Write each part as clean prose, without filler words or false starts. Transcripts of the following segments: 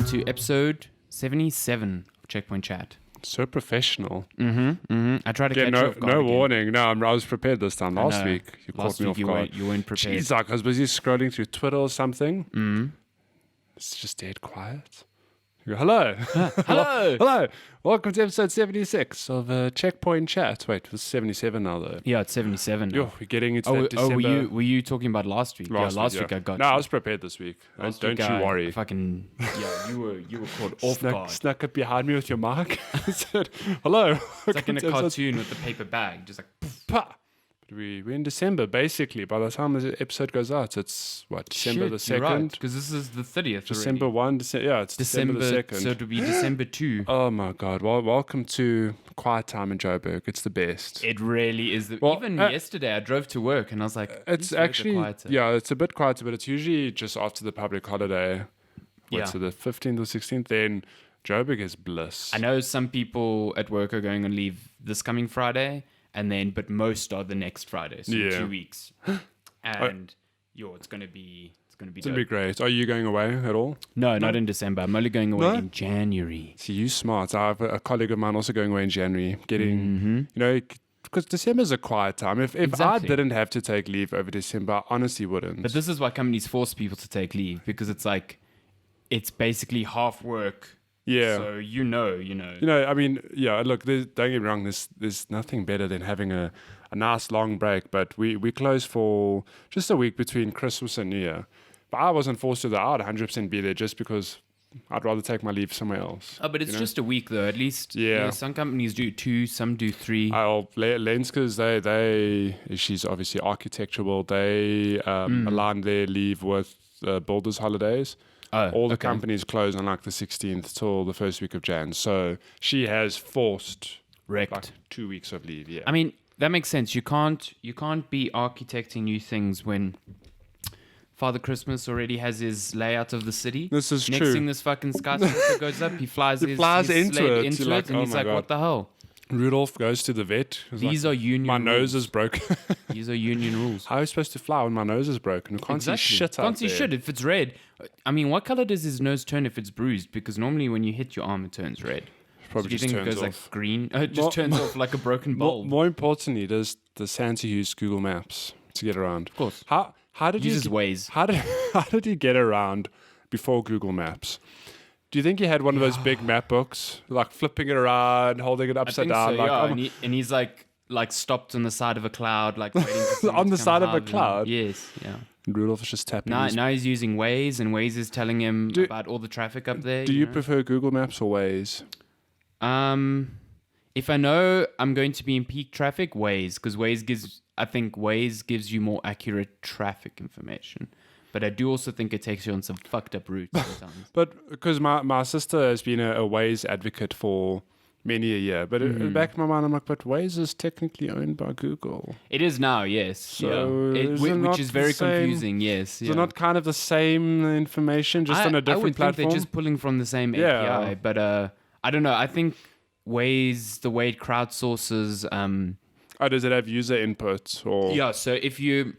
to episode 77 of Checkpoint Chat. So professional. I tried to catch you off guard No again. warning. No, I was prepared this time. Last week, you caught me off guard. You weren't prepared. Jeez, like, I was busy scrolling through Twitter or something. It's just dead quiet. You go, hello. Hello. Welcome to episode 76 of Checkpoint Chat. Wait, it was 77 now, though. Yeah, it's 77 now. Yo, we're getting into that December. Were you talking about last week? Last week I got No, you. I was prepared this week. Don't you worry. You were caught off guard. Snuck up behind me with your mic. I said, hello. It's like in a cartoon with the paper bag, just like poof. Pa! We're in December, basically. By the time the episode goes out, it's, what, December the 2nd? Because this is the 30th December already. 1, yeah, it's December the 2nd. So it would be December 2. Oh, my God. Well, welcome to Quiet Time in Joburg. It's the best. It really is. Even yesterday, I drove to work and I was like, it's actually, yeah, it's a bit quieter, but it's usually just after the public holiday. So the 15th or 16th, then Joburg is bliss. I know some people at work are going on leave this coming Friday, but most are the next Friday, so 2 weeks. And it's gonna be great. Are you going away at all? No, not in December. I'm only going away in January. See, you smart. I have a colleague of mine also going away in January, because December's a quiet time. If I didn't have to take leave over December, I honestly wouldn't. But this is why companies force people to take leave, because it's like, it's basically half work. Yeah. So you know. I mean, yeah, look, don't get me wrong, there's nothing better than having a nice long break, but we close for just a week between Christmas and New Year. But I wasn't forced to that. I'd 100% be there just because I'd rather take my leave somewhere else. Oh, but it's just a week though, at least. Yeah. Some companies do 2, some do 3. Lenskers, she's obviously architectural, they align their leave with builders' holidays. All the companies close on like the 16th till the first week of Jan. So she has forced like 2 weeks of leave. Yeah. I mean, that makes sense. You can't be architecting new things when Father Christmas already has his layout of the city. This is Next true. thing this fucking skyscraper goes up, he flies into it, and he's like, what the hell? Rudolph goes to the vet. These are union My rules. nose is broken. These are union rules. How are you supposed to fly when my nose is broken? We can't see shit out Can't see there. shit if it's red. I mean, what color does his nose turn if it's bruised? Because normally when you hit your arm, it turns red. Probably so do you just think it turns goes off. like green? It just turns off like a broken bulb. More importantly, does Santa use Google Maps to get around? Of course. How did Uses you Waze. How did he get around before Google Maps? Do you think he had one of those big map books, like flipping it around, holding it upside down? So, and he's like stopped on the side of a cloud, like waiting for on the to come side of a harvest him. cloud? Yes, yeah. And Rudolph is just tapping. Now he's using Waze, and Waze is telling him about all the traffic up there. Do you prefer Google Maps or Waze? If I know I'm going to be in peak traffic, Waze, because Waze gives you more accurate traffic information. But I do also think it takes you on some fucked up routes sometimes. But because my sister has been a Waze advocate for many a year. But in the back of my mind, I'm like, but Waze is technically owned by Google. It is now, yes. So which is very confusing, yes. So not kind of the same information, just on a different I would platform? think they're just pulling from the same API. But I don't know. I think Waze, the way it crowdsources... does it have user input? Or? Yeah, so if you're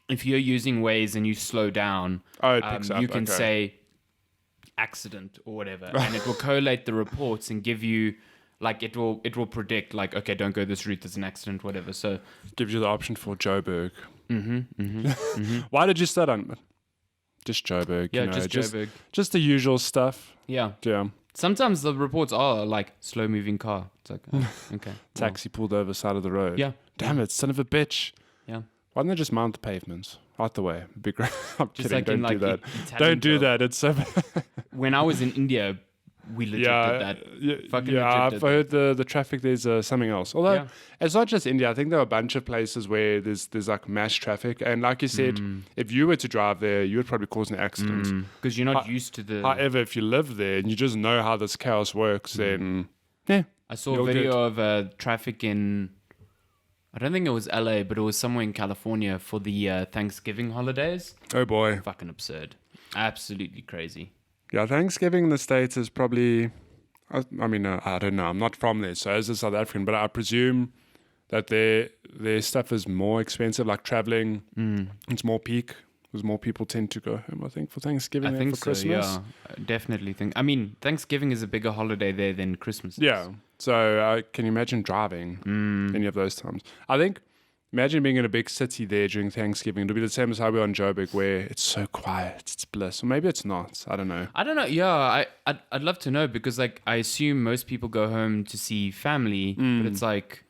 using Waze and you slow down, it picks up. You can say accident or whatever, and it will collate the reports and give you, like, it will predict, like, okay, don't go this route, there's an accident, whatever. So gives you the option for Joburg. Why did you start on just Joburg? Yeah, Joburg. Just the usual stuff. Yeah. Yeah. Sometimes the reports are like slow moving car. It's like, okay. Taxi pulled over side of the road. Yeah. Damn it, son of a bitch. Yeah. Why don't they just mount the pavements out the way? It'd be great. I'm just kidding. Like Don't do that. Don't do that. It's so bad. When I was in India, we legit did that. I've heard the traffic there's something else. Although it's not just India. I think there are a bunch of places where there's like mass traffic, and like you said, if you were to drive there, you would probably cause an accident because you're not used to the. However, if you live there and you just know how this chaos works, then I saw a video of traffic in. I don't think it was LA, but it was somewhere in California for the Thanksgiving holidays. Oh boy, fucking absurd, absolutely crazy. Yeah, Thanksgiving in the States is probably, I mean, I don't know. I'm not from there, so as a South African, but I presume that their stuff is more expensive, like traveling. It's more peak Because more people tend to go home, I think, for Thanksgiving I than think for so. Christmas. Yeah, I definitely think. I mean, Thanksgiving is a bigger holiday there than Christmas. Yeah. So can you imagine driving any of those times? I think, imagine being in a big city there during Thanksgiving. It'll be the same as how we're on Joburg, where it's so quiet. It's bliss. Or maybe it's not. I don't know. I don't know. Yeah, I'd love to know because like I assume most people go home to see family, but it's like,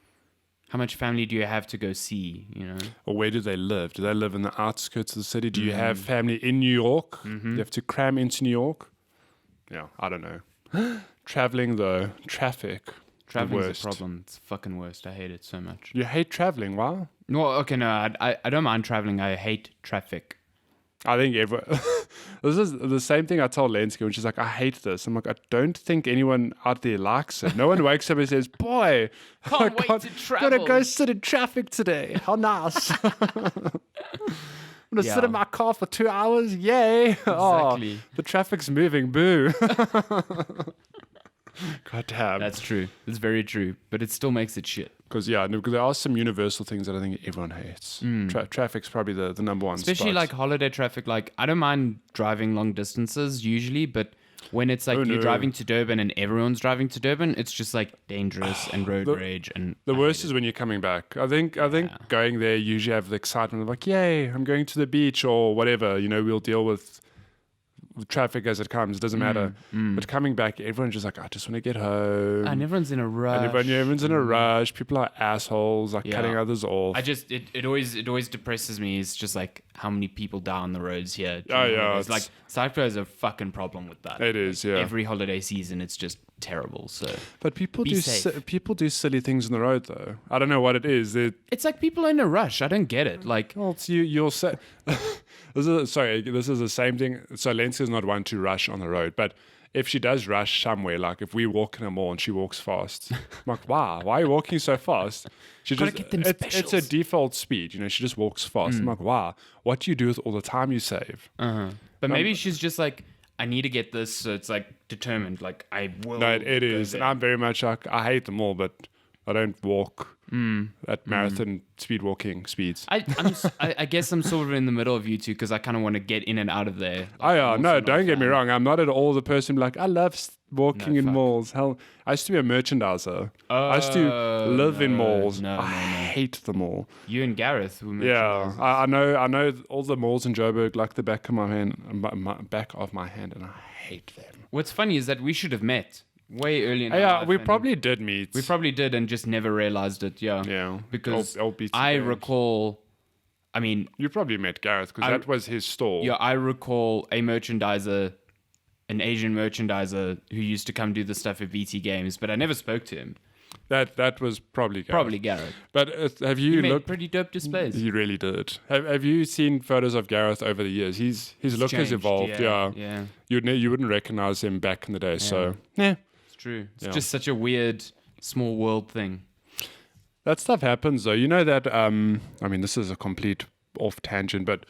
how much family do you have to go see? You know, Or where do they live? Do they live in the outskirts of the city? Do you have family in New York? You have to cram into New York? Yeah, I don't know. Traveling though, traffic. traveling's worst. a problem. It's fucking worst. I hate it so much. You hate traveling, why? No, okay, no, I don't mind traveling. I hate traffic. I think this is the same thing I told Lenski when she's like, I hate this. I'm like, I don't think anyone out there likes it. No one wakes up and says, boy, Can't wait to travel. Gotta go sit in traffic today. How nice. I'm gonna sit in my car for 2 hours. Yay. Exactly. Oh, the traffic's moving. Boo. God damn. That's true. It's very true. But it still makes it shit. Because there are some universal things that I think everyone hates. Traffic's probably the number one Especially spot. like holiday traffic. Like, I don't mind driving long distances usually, but when it's like you're driving to Durban and everyone's driving to Durban, it's just like dangerous and road rage. And The worst is when you're coming back. I think going there, you usually have the excitement of like, yay, I'm going to the beach or whatever. We'll deal with traffic as it comes. It doesn't matter. But coming back, everyone's just like, I just want to get home. And everyone's in a rush. And everyone's in a rush. People are assholes, like cutting others off. It always depresses me. It's just like how many people die on the roads here. Oh, yeah, It's like cyclo is a fucking problem with that. It is, yeah. Every holiday season, it's just terrible. So, But people Be safe. people do silly things on the road though. I don't know what it is. it's like people are in a rush. I don't get it. Like, Well, it's you'll say. This is the same thing. So Lenska's not one to rush on the road, but if she does rush somewhere, like if we walk in a mall and she walks fast, I'm like, wow, why are you walking so fast? She Gotta just get them it's a specials. default speed, she just walks fast. I'm like, wow, what do you do with all the time you save? but maybe she's just like, I need to get this. So it's like determined. Like I will. No, it go is, there. and I'm very much like I hate them all, but I don't walk at marathon speed walking speeds. I guess I'm sort of in the middle of you two because I kind of want to get in and out of there. Oh yeah, no, don't get me wrong. I'm not at all the person like I love walking in fuck. malls. Hell, I used to be a merchandiser. I used to live in malls. no. I hate them all. You and Gareth. Who Yeah, I know all the malls in Joburg like the back of my hand, and I hate them. What's funny is that we should have met way earlier in our Yeah, life, we and probably did meet. we probably did and just never realized it. Yeah. Yeah, Because old BT I games. recall. I mean, You probably met Gareth because that was his store. yeah, I recall a merchandiser, an Asian merchandiser who used to come do the stuff at BT Games, but I never spoke to him. That was probably Gareth. Probably Gareth. But have He you made looked? pretty dope displays. He really did. Have you seen photos of Gareth over the years? His look has changed, evolved. yeah. You wouldn't recognize him back in the day. So yeah, It's true. It's Yeah. just such a weird small world thing. that stuff happens though. You know that. I mean, this is a complete off tangent, but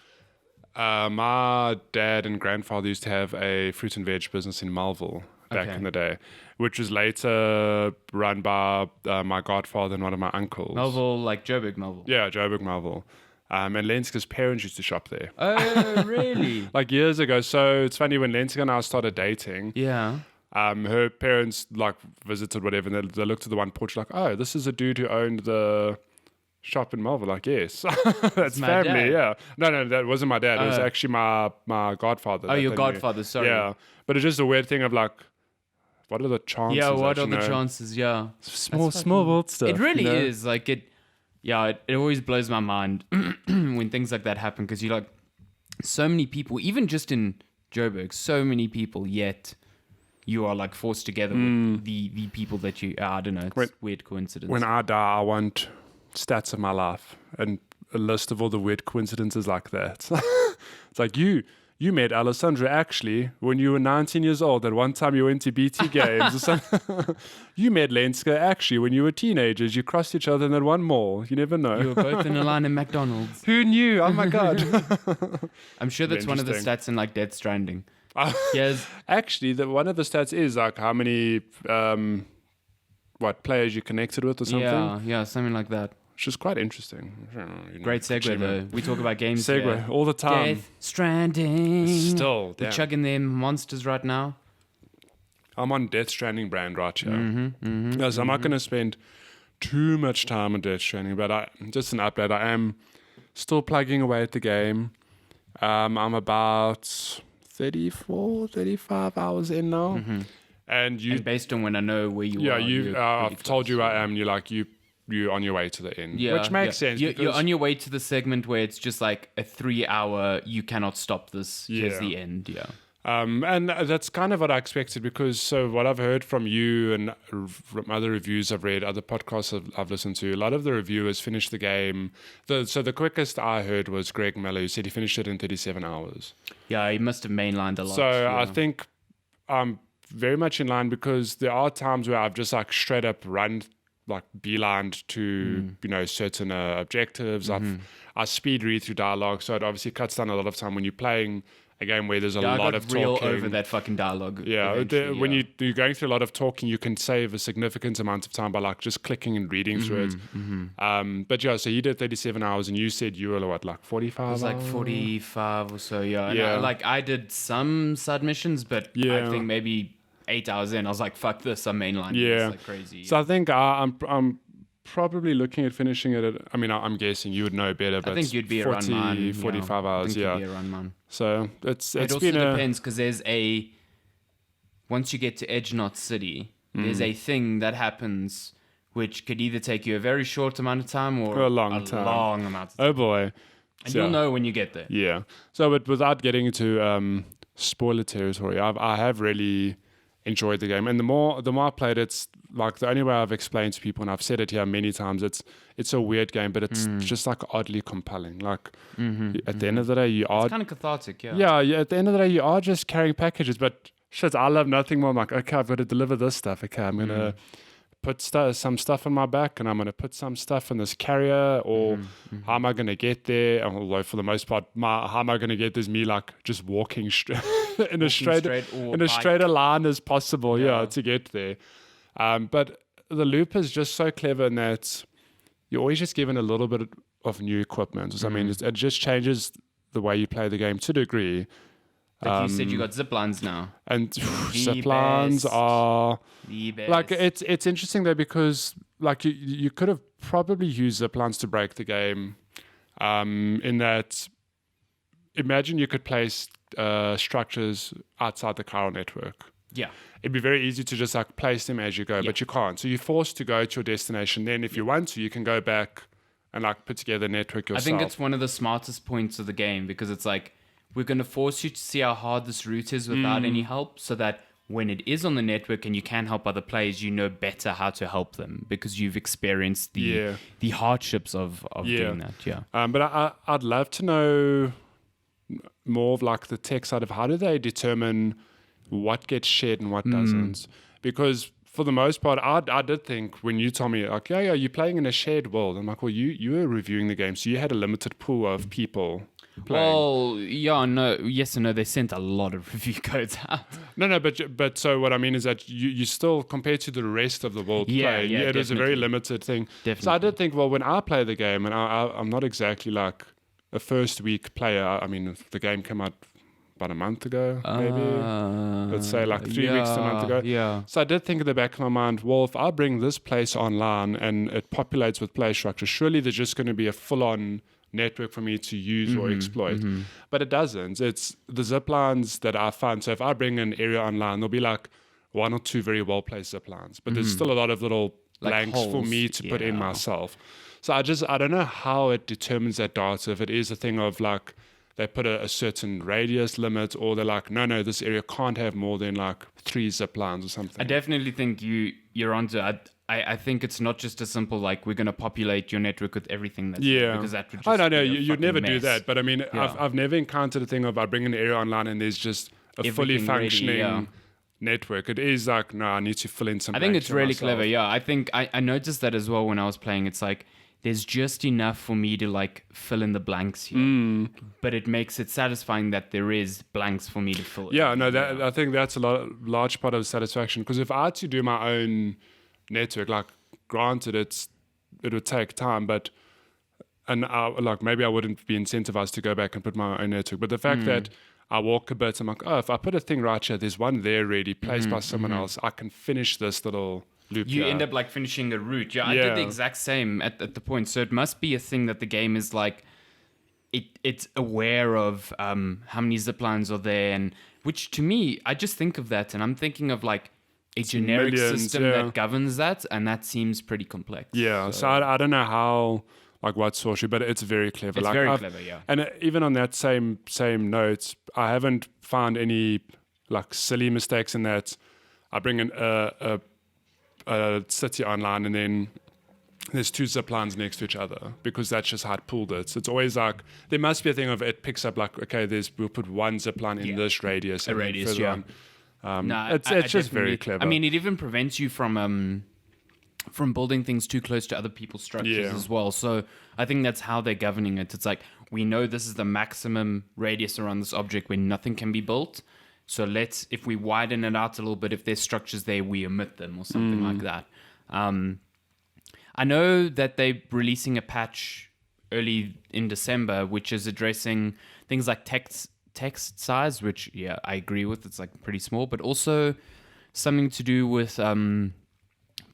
my dad and grandfather used to have a fruit and veg business in Melville back Okay. in the day, which was later run by my godfather and one of my uncles. Melville, like Joburg Melville. Yeah, Joburg Melville. And Lenska's parents used to shop there. Oh, really? Like years ago. So it's funny when Lenska and I started dating, Yeah. her parents like visited whatever, and they looked at the one porch like, oh, this is a dude who owned the shop in Melville. Like, yes, that's my family. dad. Yeah. No, that wasn't my dad. It was actually my godfather. Oh, that your they knew. godfather, sorry. Yeah. But it's just a weird thing of like, what are the chances? Yeah, what that, are the chances? Yeah. Small world stuff. It really you know? is. Like it always blows my mind when things like that happen because you're like, so many people, even just in Joburg, so many people, yet you are like forced together with the people that you, I don't know, it's weird coincidence. When I die, I want stats of my life and a list of all the weird coincidences like that. It's like you met Alessandra actually when you were 19 years old. At one time you went to BT Games or something. You met Lenska actually when you were teenagers. You crossed each other in that one mall. You never know. you were both in a line in McDonald's. Who knew? Oh my God. I'm sure that's one of the Interesting. stats in like Death Stranding. Yes. Actually, one of the stats is like how many players you connected with or something. Yeah, something like that. which is quite interesting. Great segue though. We talk about games. Segue all the time. Death Stranding. Still, we're damn. chugging them monsters right now. I'm on Death Stranding brand right here. So I'm not going to spend too much time on Death Stranding, but just an update. I am still plugging away at the game. I'm about 35 hours in now. And based on when I know where you are. I've told you I am. You're on your way to the end, which makes sense. You're on your way to the segment where it's just like a 3-hour, you cannot stop this. Here's the end. Yeah. And that's kind of what I expected, because what I've heard from you and from other reviews I've read, other podcasts I've listened to, a lot of the reviewers finished the game. So the quickest I heard was Greg Miller, who said he finished it in 37 hours. Yeah, he must have mainlined a lot. So I think I'm very much in line, because there are times where I've just like straight up run, like beelined to certain objectives. I speed read through dialogue, so it obviously cuts down a lot of time when you're playing a game where there's a lot of talking. Over that fucking dialogue. Yeah, when you're going through a lot of talking, you can save a significant amount of time by like just clicking and reading through it. But yeah, so you did 37 hours, and you said you were what, like 45 hours? It was like 45 or so, yeah. And I did some submissions, but I think maybe 8 hours in, I was like, fuck this, I'm mainlining this like crazy. So I think I'm probably looking at finishing it at, I mean, I'm guessing you would know better, but I think you'd be 40, around mine. 45 hours, You'd be around mine. So it also depends, because there's once you get to Edge Knot City, there's a thing that happens which could either take you a very short amount of time or a long amount of time. Oh boy. And you'll know when you get there. Yeah. So but without getting into spoiler territory, I have really enjoyed the game, and the more I played, it's like the only way I've explained to people, and I've said it here many times, it's a weird game, but it's just like oddly compelling. Like at the end of the day, it's kind of cathartic. Yeah, at the end of the day, you are just carrying packages, but shit, I love nothing more. I'm like, okay, I've got to deliver this stuff. Okay, I'm gonna put some stuff on my back, and I'm gonna put some stuff in this carrier, or how am I gonna get there? Although for the most part, how am I gonna get there is me like just walking in a straighter line as possible, to get there. But the loop is just so clever in that you're always just given a little bit of new equipment. I mean, it just changes the way you play the game to a degree. Like you said, you got zip lines now, and zip lines are the best. Like it's interesting though, because like you could have probably used zip lines to break the game. In that, imagine you could place structures outside the chiral network. Yeah, it'd be very easy to just like place them as you go, but you can't. So you're forced to go to your destination. Then, if you want to, you can go back and like put together a network yourself. I think it's one of the smartest points of the game, because it's like, we're going to force you to see how hard this route is without any help, so that when it is on the network and you can help other players, you know better how to help them, because you've experienced the hardships of doing that. Yeah. But I'd love to know more of like the tech side of how do they determine what gets shared and what doesn't? Because for the most part, I did think when you told me, like, yeah, you're playing in a shared world. I'm like, well, you were reviewing the game, so you had a limited pool of people playing. Well, yes and no. They sent a lot of review codes out. No, but so what I mean is that you still, compared to the rest of the world playing, it was a very limited thing. Definitely. So I did think, well, when I play the game, and I'm not exactly like a first week player. I mean, the game came out about a month ago, maybe. Let's say like 3 weeks to a month ago. Yeah. So I did think in the back of my mind, well, if I bring this place online and it populates with play structure, surely there's just going to be a full-on network for me to use or exploit. But it doesn't. It's the zip lines that I find. So if I bring an area online, there'll be like one or two very well-placed zip lines, but there's still a lot of little blanks holes, for me to put in myself. So I don't know how it determines that data. If it is a thing of like, they put a certain radius limit, or they're like, no, this area can't have more than like 3 zip lines or something. I definitely think you're onto it. I think it's not just a simple like, we're going to populate your network with everything that's there, because that would just no, you'd never do that. But I mean, I've never encountered a thing of I bring an area online and there's just a fully functioning network. It is like, no, I need to fill in some. I think it's really clever. Yeah, I think I noticed that as well when I was playing. It's like, there's just enough for me to like fill in the blanks here, but it makes it satisfying that there is blanks for me to fill. Yeah, no, I think that's a large part of satisfaction, because if I had to do my own network, like granted, it's it would take time, but and like maybe I wouldn't be incentivized to go back and put my own network. But the fact that I walk a bit, I'm like, oh, if I put a thing right here, there's one there already placed by someone else. I can finish this little loop. You here. end up like finishing a route. Yeah, I did the exact same at the point. So it must be a thing that the game is like, it's aware of how many zip lines are there, and which to me, I just think of that, and I'm thinking of like a generic system that governs that, and that seems pretty complex. Yeah, so I don't know how, like what source, but it's very clever. It's like, very clever, yeah. And even on that same note, I haven't found any like silly mistakes in that. I bring in a city online, and then there's 2 zip lines next to each other, because that's just how it pulled it. So it's always like, there must be a thing of it picks up like, okay, we'll put 1 zip line in this radius. A radius, yeah. It's just very clever. I mean, it even prevents you from building things too close to other people's structures as well. So I think that's how they're governing it. It's like, we know this is the maximum radius around this object where nothing can be built. So if we widen it out a little bit, if there's structures there, we omit them or something like that. I know that they're releasing a patch early in December, which is addressing things like text size, which, I agree with. It's like pretty small, but also something to do with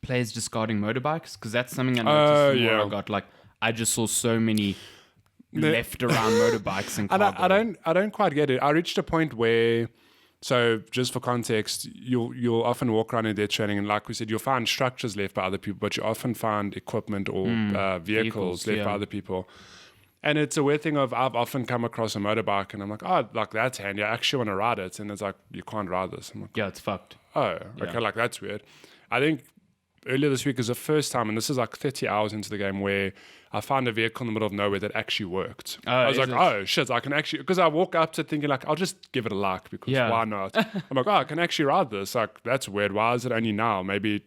players discarding motorbikes, because that's something I noticed the more I got. Like, I just saw so many left around motorbikes and I don't quite get it. I reached a point where, so just for context, you'll often walk around in Death Stranding, and like we said, you'll find structures left by other people, but you often find equipment or vehicles left by other people. And it's a weird thing of, I've often come across a motorbike and I'm like, oh, like that's handy. I actually want to ride it. And it's like, you can't ride this. I'm like, yeah, it's fucked. Oh, okay, like that's weird. I think earlier this week was the first time, and this is like 30 hours into the game, where I found a vehicle in the middle of nowhere that actually worked. I was like, oh shit, I can actually, because I walk up to it thinking like, I'll just give it a like, because why not? I'm like, oh, I can actually ride this. Like, that's weird. Why is it only now? Maybe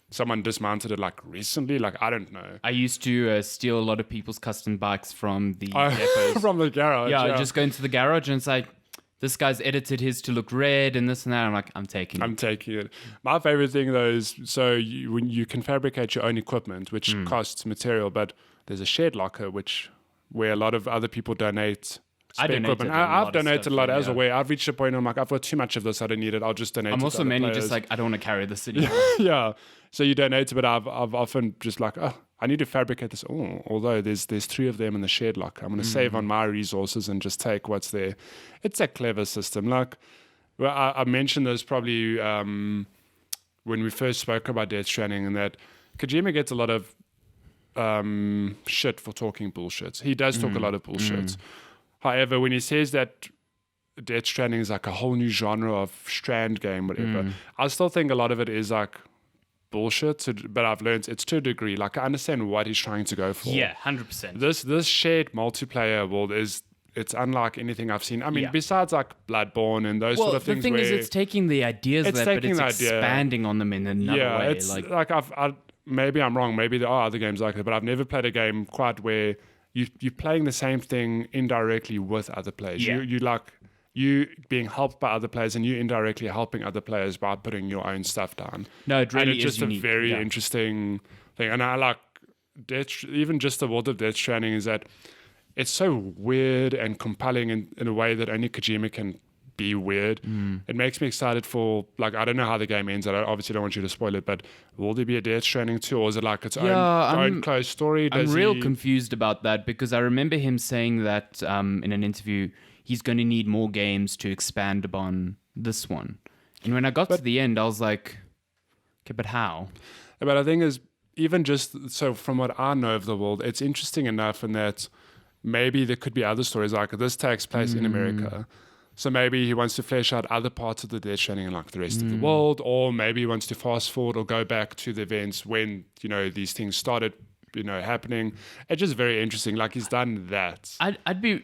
someone dismounted it like recently. Like, I don't know. I used to steal a lot of people's custom bikes from the depots. From the garage. Yeah, just go into the garage and it's like, this guy's edited his to look red and this and that. I'm like, I'm taking it. My favorite thing though is, so when you can fabricate your own equipment, which costs material, but there's a shared locker where a lot of other people donate. I've donated a lot as well. I've reached a point where I'm like, I've got too much of this, I don't need it, I'll just donate. I'm also mainly just like, I don't want to carry this anymore. Yeah. So you donate, but I've often just like, oh, I need to fabricate this. Oh, although there's 3 of them in the shared locker, I'm going to save on my resources and just take what's there. It's a clever system. Like, well, I mentioned this probably when we first spoke about Death Stranding, and that Kojima gets a lot of shit for talking bullshit. He does talk a lot of bullshit. However, when he says that Death Stranding is like a whole new genre of Strand game, whatever, I still think a lot of it is like bullshit, but I've learned it's to a degree. Like, I understand what he's trying to go for. Yeah, 100%. This shared multiplayer world it's unlike anything I've seen. I mean, besides like Bloodborne and those sort of things. The thing is, it's taking the ideas but it's expanding on them in another way. It's like maybe I'm wrong. Maybe there are other games like that, but I've never played a game quite where you're playing the same thing indirectly with other players. Yeah. You being helped by other players, and you indirectly helping other players by putting your own stuff down. No, it really and it's just unique. A very interesting thing. And I like even just the world of Death Stranding is that it's so weird and compelling in a way that only Kojima can be weird. It makes me excited for, like, I don't know how the game ends. I obviously don't want you to spoil it, but will there be a Death Stranding 2, or is it like its own closed story? I'm real confused about that, because I remember him saying that in an interview, he's going to need more games to expand upon this one. And when I got to the end, I was like, okay, but how? But I think is, even just, so from what I know of the world, it's interesting enough in that maybe there could be other stories, like this takes place in America. So maybe he wants to flesh out other parts of the Death Stranding and like the rest of the world, or maybe he wants to fast forward or go back to the events when, these things started, happening. It's just very interesting. Like, he's done that. You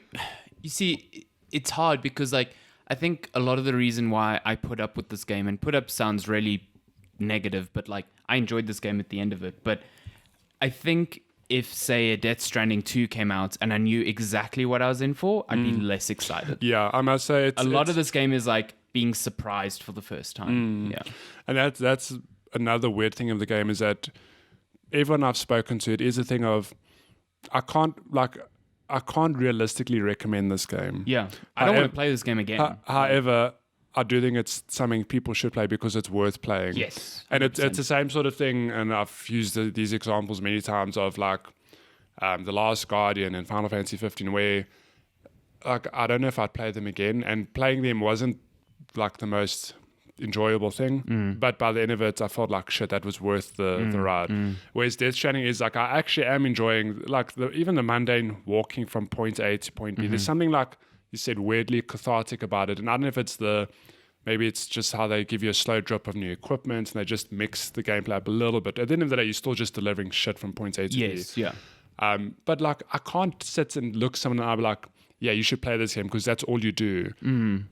see, it's hard because, like, I think a lot of the reason why I put up with this game, and put up sounds really negative, but like, I enjoyed this game at the end of it. But I think if, say, a Death Stranding 2 came out and I knew exactly what I was in for, I'd be less excited. Yeah, I must say a lot of this game is like being surprised for the first time. Yeah. And that's another weird thing of the game, is that everyone I've spoken to, it is a thing of I can't realistically recommend this game. Yeah. I don't want to play this game again. However, I do think it's something people should play because it's worth playing. Yes. 100%. And it's the same sort of thing, and I've used these examples many times of like The Last Guardian and Final Fantasy 15, where like I don't know if I'd play them again, and playing them wasn't like the most enjoyable thing, but by the end of it I felt like shit, that was worth the ride. Whereas Death Stranding is like, I actually am enjoying like even the mundane walking from point A to point B. There's something, like you said, weirdly cathartic about it, and I don't know if it's maybe it's just how they give you a slow drip of new equipment and they just mix the gameplay up a little bit. At the end of the day, you're still just delivering shit from point A to B. Yes, yeah. But like I can't sit and look someone and I'll be like, yeah, you should play this game because that's all you do.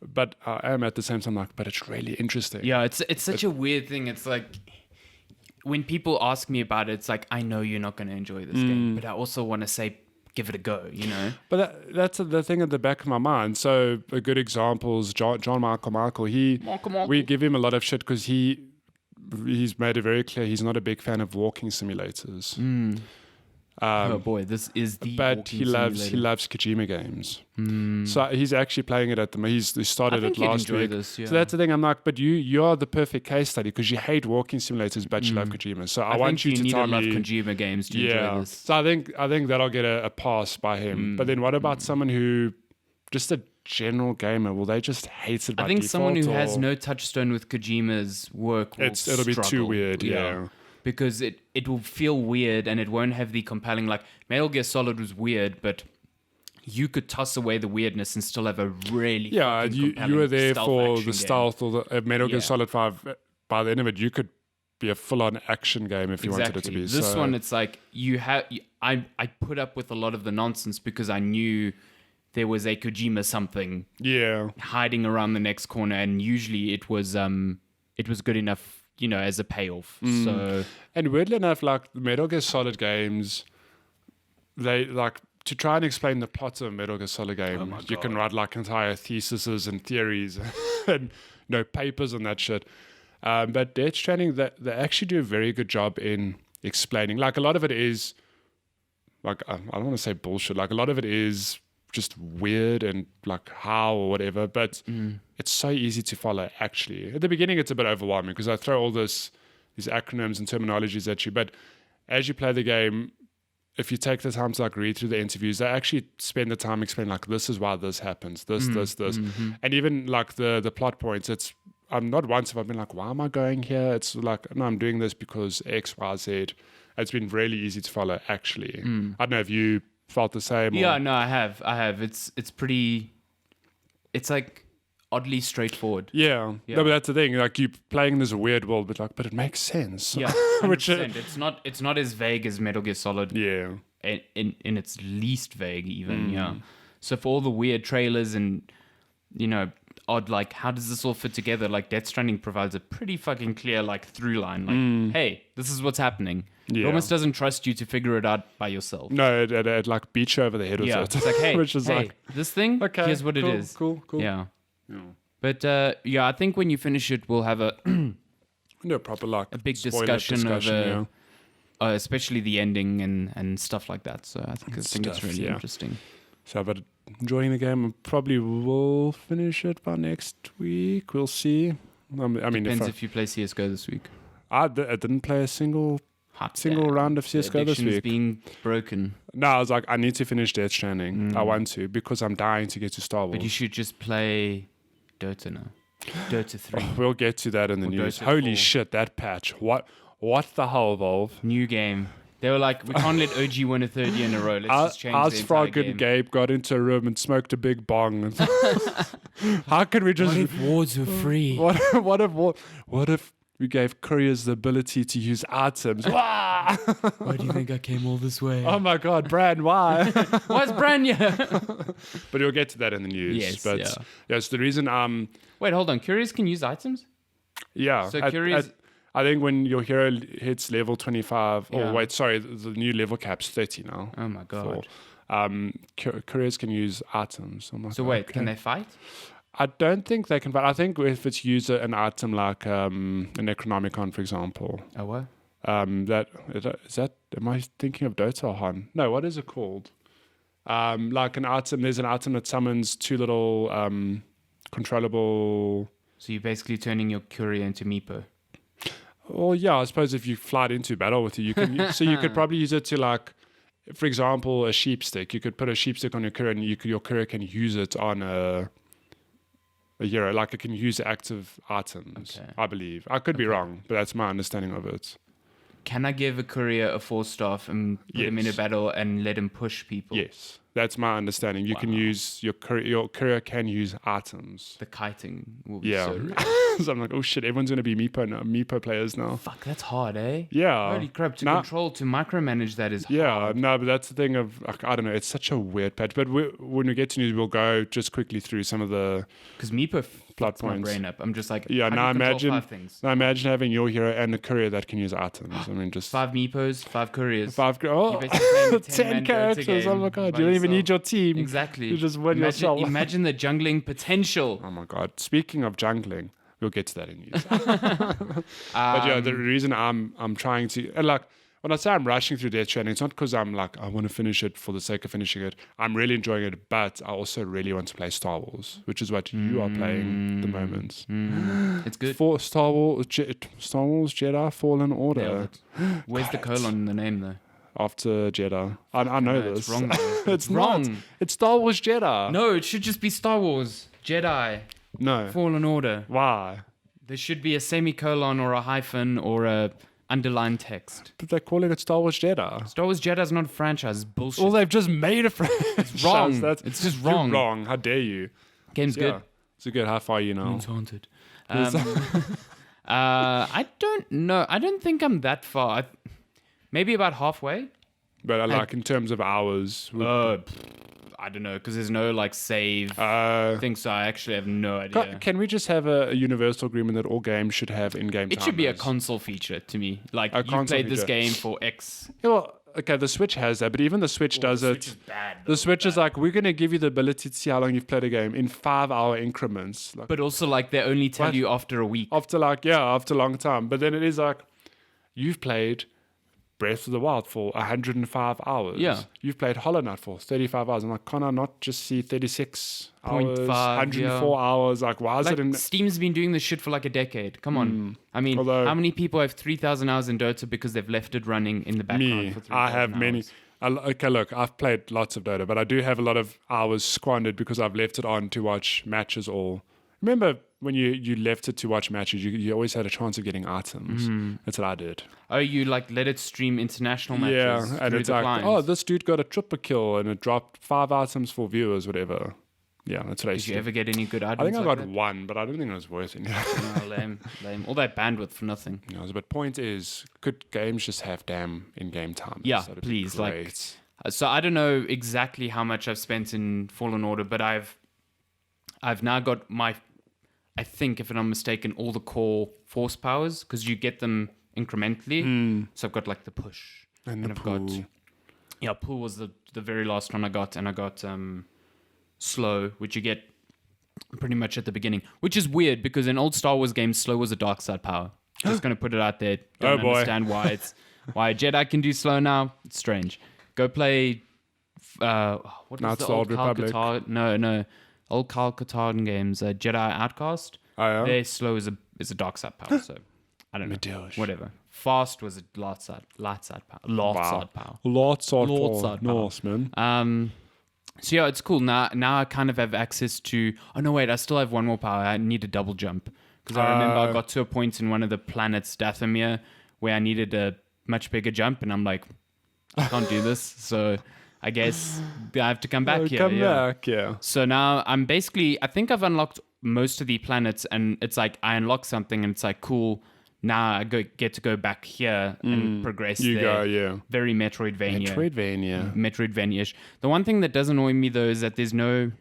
But I am at the same time like, but it's really interesting. Yeah, it's such a weird thing. It's like when people ask me about it, it's like, I know you're not going to enjoy this game, but I also want to say, give it a go, you know? But that's the thing at the back of my mind. So a good example is John Michael. We give him a lot of shit because he's made it very clear he's not a big fan of walking simulators. Oh boy, this is the. But he loves Kojima games. So he's actually playing it at the. He started it last week. This, yeah. So that's the thing. I'm like, but you are the perfect case study because you hate walking simulators, but you love Kojima. So I want you to tell me. I think you need to love Kojima games to enjoy this. So I think that'll get a pass by him. But then what about someone who, just a general gamer, will they just hate it by default? I think someone who has no touchstone with Kojima's work will it'll be too weird. Yeah. Because it will feel weird and it won't have the compelling, like Metal Gear Solid was weird, but you could toss away the weirdness and still have a really you were there for the game. Stealth or the Metal Gear Solid 5. By the end of it, you could be a full-on action game if you wanted it to be. This one, it's like I put up with a lot of the nonsense because I knew there was a Kojima something hiding around the next corner, and usually it was good enough, you know, as a payoff. So, and weirdly enough, like the Metal Gear Solid games, they like to try and explain the plot of a Metal Gear Solid game. You can write like entire theses and theories and papers on that shit. But Death Stranding, they actually do a very good job in explaining. Like a lot of it is, like I don't want to say bullshit. Like a lot of it is just weird and like how or whatever, but it's so easy to follow. Actually, at the beginning it's a bit overwhelming because I throw all these acronyms and terminologies at you, but as you play the game, if you take the time to like read through the interviews, they actually spend the time explaining like, this is why this happens, this, and even like the plot points. It's not once have I been like, why am I going here? It's like, no, I'm doing this because X, Y, Z. It's been really easy to follow. Actually, I don't know if you felt the same. Yeah, no, I have. It's pretty. It's like oddly straightforward. Yeah. No, but that's the thing. Like you playing in this weird world, but it makes sense. Yeah, 100%. It's not as vague as Metal Gear Solid. Yeah. In its least vague, even. Yeah. So for all the weird trailers and odd, like, how does this all fit together? Like Death Stranding provides a pretty fucking clear like through line. Like, hey, this is what's happening. Yeah. It almost doesn't trust you to figure it out by yourself. No, it like beats you over the head with it. It's like, hey, which is like, this thing, okay, here's what it is. Cool. Yeah. But I think when you finish it, we'll have a proper like a big discussion of especially the ending and stuff like that. So I think it's really interesting. So, but enjoying the game, I probably will finish it by next week. We'll see. I mean, depends if you play CS:GO this week. I didn't play a single round of CS:GO this week. Being broken. No, I was like, I need to finish Death Stranding. I want to because I'm dying to get to Star Wars. But you should just play Dota now. Dota 3. We'll get to that in the news. Dota Holy 4. Shit, that patch. What the hell, Valve? New game. They were like, we can't let OG win a third year in a row. Let's just change the entire game. and Gabe got into a room and smoked a big bong. How can we just... What if wards were free? What if we gave couriers the ability to use items? Why do you think I came all this way? Oh my God, Bran, why? Why is Bran here? But we'll get to that in the news. Yes, but yes, the reason... Wait, hold on. Couriers can use items? Yeah. So couriers... I think when your hero hits level 25, the new level cap's 30 now. Oh my God. Couriers can use items. So wait, can they fight? I don't think they can fight. I think if it's used an item like a Necronomicon, for example. Oh, what? That is that. Am I thinking of Dota or Han? No, what is it called? Like an item. There's an item that summons two little controllable. So you're basically turning your courier into Meepo. Well, yeah, I suppose if you fly it into battle with you can. So you could probably use it to like, for example, a sheep stick. You could put a sheep stick on your courier, and your courier can use it on a hero. Like it can use active items. Okay. I believe. I could be wrong, but that's my understanding of it. Can I give a courier a force staff and put him in a battle and let him push people? Yes, that's my understanding. You can use your courier can use items. The kiting will be Yeah. so real. So I'm like, oh shit, everyone's gonna be Meepo now. Meepo players now. Fuck, that's hard, eh? Yeah. Holy crap, to control, to micromanage that is Yeah, hard. no, but that's the thing of, like, I don't know, it's such a weird patch. But when we get to news, we'll go just quickly through some of the Because Meepo plot fucks my points. brain up. I'm just like, Yeah, how do now you control imagine, 5 things? now imagine having your hero and a courier that can use items. I mean, just 5 Meepos, 5 couriers. You're basically playing 10 characters. Oh my god, you don't even need your team. Exactly. You just win yourself. Imagine the jungling potential. Oh my god. Speaking of jungling, we'll get to that in news. But yeah, the reason I'm trying to, and like, when I say I'm rushing through Death Stranding, it's not because I'm like, I want to finish it for the sake of finishing it. I'm really enjoying it, but I also really want to play Star Wars, which is what you are playing at the moment. It's good. For Star Wars Jedi Fallen Order. Yeah, where's the colon in the name, though? After Jedi. I know No, this. it's wrong. Though. It's wrong. wrong. It's Star Wars Jedi. No, it should just be Star Wars Jedi No. Fallen Order. Why? There should be a semicolon or a hyphen or a underlined text. But they're calling it Star Wars Jedi. Star Wars Jedi is not a franchise. It's bullshit. Well, they've just made a franchise. It's wrong. It's just wrong. You're wrong. How dare you? Game's Yeah. good. So good. How far are you now? It's haunted. I don't know. I don't think I'm that far. Maybe about halfway. But like in terms of hours. I don't know, because there's no like save thing, so I actually have no idea. Can we just have a universal agreement that all games should have in-game timers? It should be a console feature to me. Like, you console played this feature. game for X. Yeah, well, okay, the Switch has that, but even the Switch does the it. Switch is bad, The Switch is like, we're going to give you the ability to see how long you've played a game in 5-hour increments. Like, But also, like, they only tell you after a week. after a long time. But then it is like, you've played Breath of the Wild for 105 hours. Yeah. You've played Hollow Knight for 35 hours. I'm like, can I not just see 36 hours, 0.5, 104 hours? Like, why is Like, it in... Steam's been doing this shit for like a decade. Come on. I mean, Although- how many people have 3,000 hours in Dota because they've left it running in the background Me, for 3,000 I have many. hours? Okay, look, I've played lots of Dota, but I do have a lot of hours squandered because I've left it on to watch matches or... Remember when you left it to watch matches, you always had a chance of getting items. That's what I did. Oh, you like let it stream international matches Yeah, and through it's the like, clients. oh, this dude got a triple kill and it dropped 5 items for viewers, whatever. Yeah, that's what I used Did you to do. ever get any good items? I think I like got that? one, but I don't think it was worth it. No, lame. All that bandwidth for nothing. But point is, could games just have damn in-game time? Yeah, please, like, so I don't know exactly how much I've spent in Fallen Order, but I've now got I think, if I'm not mistaken, all the core force powers, because you get them incrementally. So I've got like the push. and the I've pool. got pull was the very last one I got, and I got slow, which you get pretty much at the beginning, which is weird because in old Star Wars games, slow was a dark side power. Just gonna put it out there. Don't Oh, boy. understand why a Jedi can do slow now. It's strange. Go play. What was Knights the of the old Old Kyle Republic. Katarn? No. Old Kyle Katarn games. Jedi Outcast. Oh, yeah? Their slow is a dark side power. So I don't know. Medillish. Whatever. Fast was a light side power. Side power. Lots of Lots of power. Norseman. So yeah, it's cool. Now I kind of have access to... Oh, no, wait. I still have one more power. I need a double jump. Because I remember I got to a point in one of the planets, Dathomir, where I needed a much bigger jump. And I'm like, I can't do this. So I guess I have to come back here. Come yeah. back, yeah. So now I'm basically... I think I've unlocked most of the planets. And it's like I unlock something and it's like, cool. Now I get to go back here and progress You there. go, yeah. Very Metroidvania. Metroidvania-ish. The one thing that does annoy me though is that there's no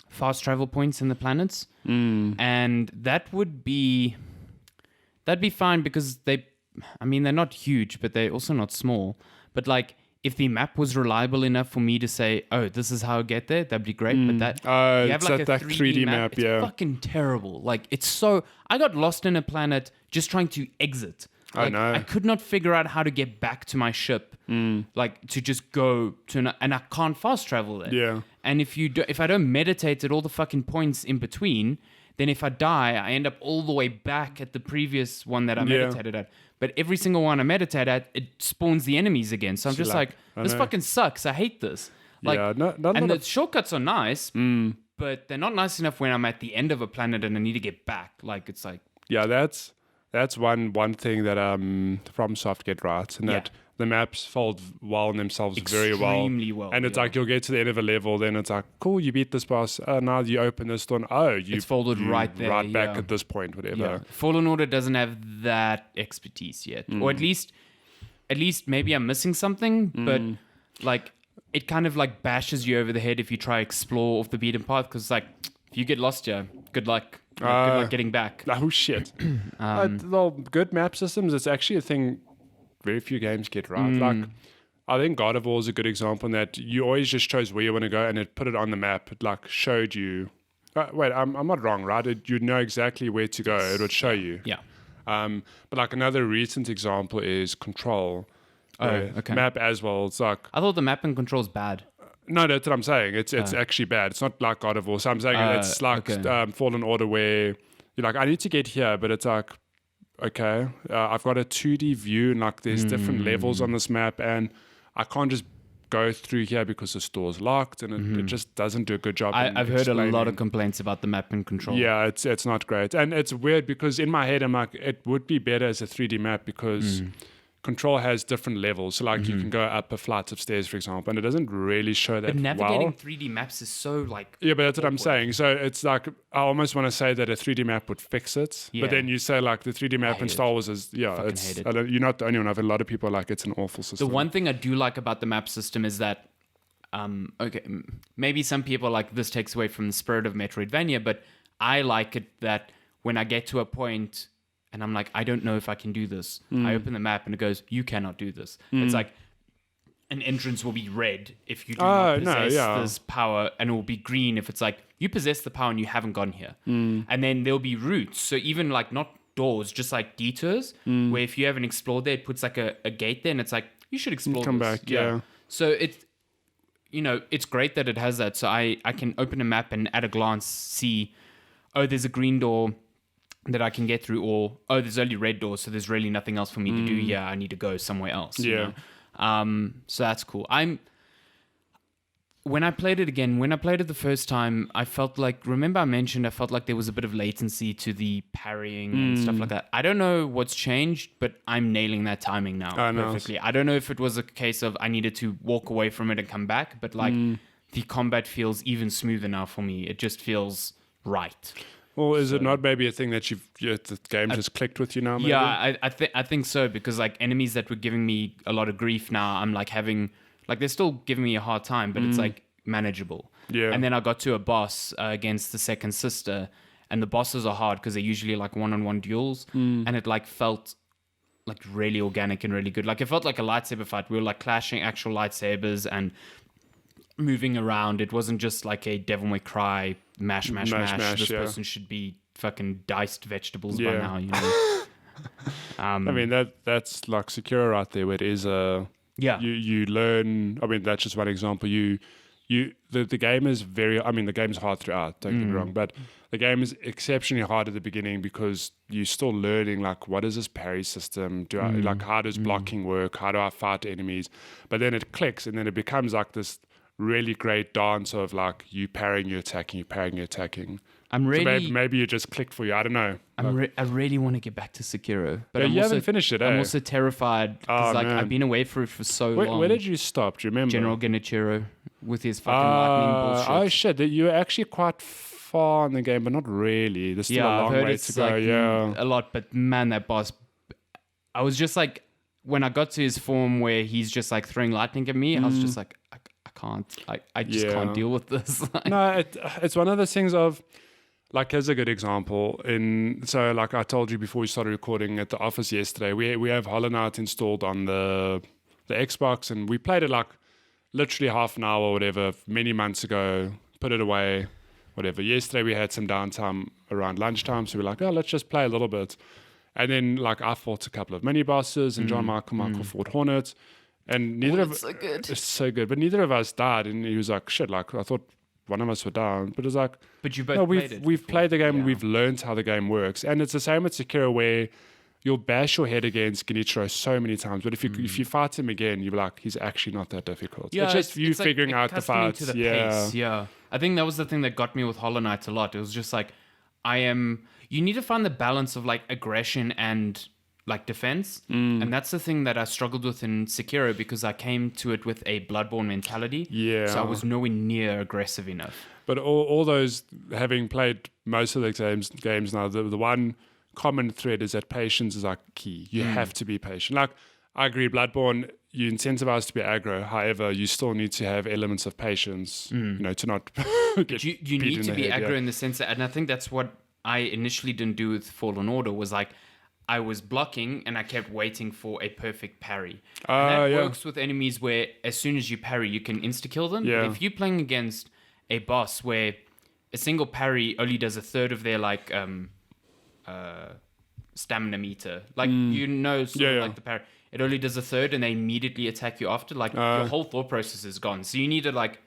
fast travel points in the planets, and that'd be fine because they're not huge, but they're also not small. But like, if the map was reliable enough for me to say, "Oh, this is how I get there," that'd be great. But that you have it's like a that 3D map, it's yeah. fucking terrible. Like, it's so. I got lost in a planet just trying to exit. Like, know. I could not figure out how to get back to my ship, like to just go to, and I can't fast travel there. Yeah. And if I don't meditate at all the fucking points in between, then if I die, I end up all the way back at the previous one that I meditated at. But every single one I meditate at, it spawns the enemies again. So I'm just like, this fucking sucks. I hate this. Like, and the shortcuts are nice, but they're not nice enough when I'm at the end of a planet and I need to get back. Like, it's like... Yeah, that's one thing that FromSoft get right, and that the maps fold well in themselves extremely well. And it's like you'll get to the end of a level, then it's like, cool, you beat this boss. Now you open this door. It's folded right there, right back at this point, whatever. Yeah. Fallen Order doesn't have that expertise yet, or at least maybe I'm missing something. But like, it kind of like bashes you over the head if you try explore off the beaten path, because like if you get lost here, good luck. Good luck getting back. Oh shit! Well, good map systems. It's actually a thing very few games get right. Like, I think God of War is a good example in that you always just chose where you want to go and it put it on the map. It like showed you. Wait, I'm not wrong, right? You'd know exactly where to go. It would show you. Yeah. But like another recent example is Control. Okay. Map as well. It's like, I thought the map and control's bad. no, that's what I'm saying. It's actually bad. It's not like God of War. So I'm saying it's like Fallen Order, where you're like, I need to get here, but it's like, okay, I've got a 2D view and like there's different levels on this map, and I can't just go through here because the store's locked, and it just doesn't do a good job. I've heard a lot of complaints about the map and control. Yeah, it's not great, and it's weird because in my head I'm like, it would be better as a 3D map because Control has different levels. So like you can go up a flight of stairs, for example, and it doesn't really show that. But navigating well. 3D maps is so like... Yeah, but that's what I'm saying. So it's like, I almost want to say that a 3D map would fix it. Yeah. But then you say like the 3D map in Star Wars is, hate it. you're not the only one. I've had a lot of people are like, it's an awful system. The one thing I do like about the map system is that, maybe some people like this takes away from the spirit of Metroidvania, but I like it that when I get to a point and I'm like, I don't know if I can do this, I open the map and it goes, you cannot do this. It's like an entrance will be red if you do not possess this power, and it will be green if it's like you possess the power and you haven't gone here. And then there'll be routes, so even like not doors, just like detours, where if you haven't explored there, it puts like a gate there and it's like, you should explore Come this. back, yeah. So it's great that it has that. So I can open a map and at a glance see, oh, there's a green door that I can get through, or oh, there's only red doors, so there's really nothing else for me to do here. I need to go somewhere else. You know? So that's cool. When I played it the first time, I felt like, remember I mentioned I felt like there was a bit of latency to the parrying and stuff like that. I don't know what's changed, but I'm nailing that timing now perfectly. Nice. I don't know if it was a case of I needed to walk away from it and come back, but like the combat feels even smoother now for me. It just feels right. Well, is it not maybe a thing that the game just clicked with you now? Maybe? Yeah, I think so, because like enemies that were giving me a lot of grief now, I'm like having, like they're still giving me a hard time, but it's like manageable. Yeah. And then I got to a boss against the second sister, and the bosses are hard because they're usually like one-on-one duels, and it like felt like really organic and really good. Like it felt like a lightsaber fight. We were like clashing actual lightsabers and moving around. It wasn't just like a Devil May Cry mash. This person should be fucking diced vegetables by now, you know. I mean that's like Sekiro right there, where it is you learn. I mean, that's just one example. The game is the game's hard throughout, don't get me wrong, but the game is exceptionally hard at the beginning because you're still learning, like, what is this parry system? How does blocking work? How do I fight enemies? But then it clicks, and then it becomes like this really great dance of like you parrying, you attacking, you parrying, you attacking. So maybe you just clicked for you. I don't know. I really want to get back to Sekiro, but you haven't finished it. I'm also terrified because I've been away for it for so long. Where did you stop? Do you remember? General Genichiro with his fucking lightning bullshit. Oh shit! You're actually quite far in the game, but not really. There's still a long way to go. Like a lot, but man, that boss. I was just like, when I got to his form where he's just like throwing lightning at me, I was just like, I just can't deal with this. No, it's one of those things of, like, here's a good example. So like I told you before we started recording at the office yesterday, we have Hollow Knight installed on the Xbox, and we played it like literally half an hour or whatever many months ago, put it away, whatever. Yesterday we had some downtime around lunchtime, so we're like, oh, let's just play a little bit. And then like I fought a couple of mini bosses, and John Michael fought Hornet, and neither of so good. it's so good, but neither of us died. And he was like, "Shit!" Like I thought one of us would die, but it's like, But you both no, played it. we've played the game, and Yeah. we've learned how the game works, and it's the same with Sekiro where you'll bash your head against Genichiro so many times, but if you fight him again, you're like, he's actually not that difficult. Yeah, it's just you like figuring out the accustoming fights. to the Yeah. pace. Yeah, I think that was the thing that got me with Hollow Knight a lot. It was just like, you need to find the balance of like aggression and like defense, and that's the thing that I struggled with in Sekiro because I came to it with a Bloodborne mentality. Yeah. So I was nowhere near aggressive enough. But all those, having played most of the games now, the one common thread is that patience is like key. You have to be patient. Like, I agree, Bloodborne, you incentivize to be aggro. However, you still need to have elements of patience, to not get You beat need in to the be head, aggro yeah. in the sense that, and I think that's what I initially didn't do with Fallen Order was like, I was blocking and I kept waiting for a perfect parry. And that yeah. works with enemies where as soon as you parry, you can insta-kill them. Yeah. But if you're playing against a boss where a single parry only does a third of their like stamina meter, like like the parry, it only does a third and they immediately attack you after, like your whole thought process is gone. So you need to like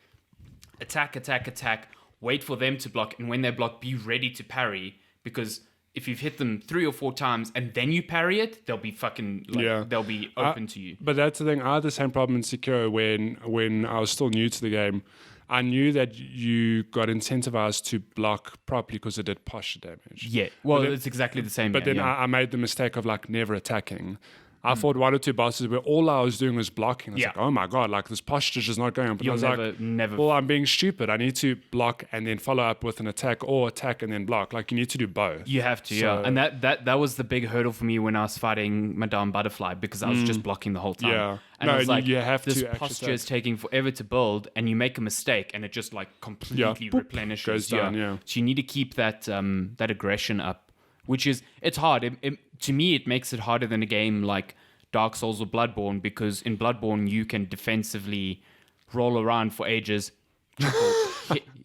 attack, wait for them to block, and when they block, be ready to parry, because if you've hit them 3 or 4 times and then you parry it, they'll be fucking they'll be open to you. But that's the thing. I had the same problem in Sekiro when I was still new to the game. I knew that you got incentivized to block properly because it did posture damage. Yeah, well, it's exactly the same. But then I made the mistake of like never attacking. I fought 1 or 2 bosses where all I was doing was blocking. I was like, oh my God, like this posture's just not going on. But I was never. well, I'm being stupid. I need to block and then follow up with an attack, or attack and then block. Like you need to do both. You have to, yeah. And that was the big hurdle for me when I was fighting Madame Butterfly, because I was just blocking the whole time. Yeah. And I was like, you have this to actually posture is taking forever to build, and you make a mistake and it just like completely replenishes. goes down, yeah. So you need to keep that that aggression up, which is, it's hard. To me, it makes it harder than a game like Dark Souls or Bloodborne, because in Bloodborne you can defensively roll around for ages,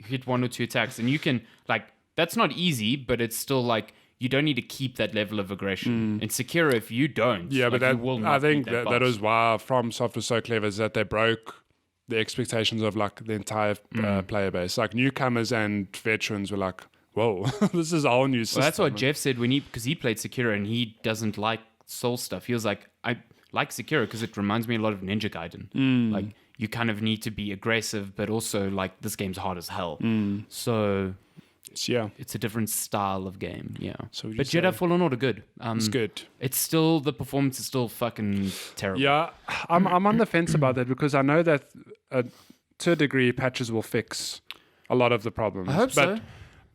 hit 1 or 2 attacks, and you can like, that's not easy, but it's still like you don't need to keep that level of aggression. In Sekiro, if you don't, Yeah, like, but you will not I think beat that that boss. is why From Soft was so clever, is that they broke the expectations of like the entire player base. Like newcomers and veterans were like, whoa, this is a whole new system. Well, that's what Jeff said because he played Sekiro and he doesn't like soul stuff. He was like, I like Sekiro because it reminds me a lot of Ninja Gaiden. Like you kind of need to be aggressive, but also like this game's hard as hell. So Yeah. it's a different style of game. Yeah. So would But you Jedi say- Fallen Order good. It's good. It's still, the performance is still fucking terrible. Yeah, I'm on the fence about that because I know that to a degree patches will fix a lot of the problems. I hope so.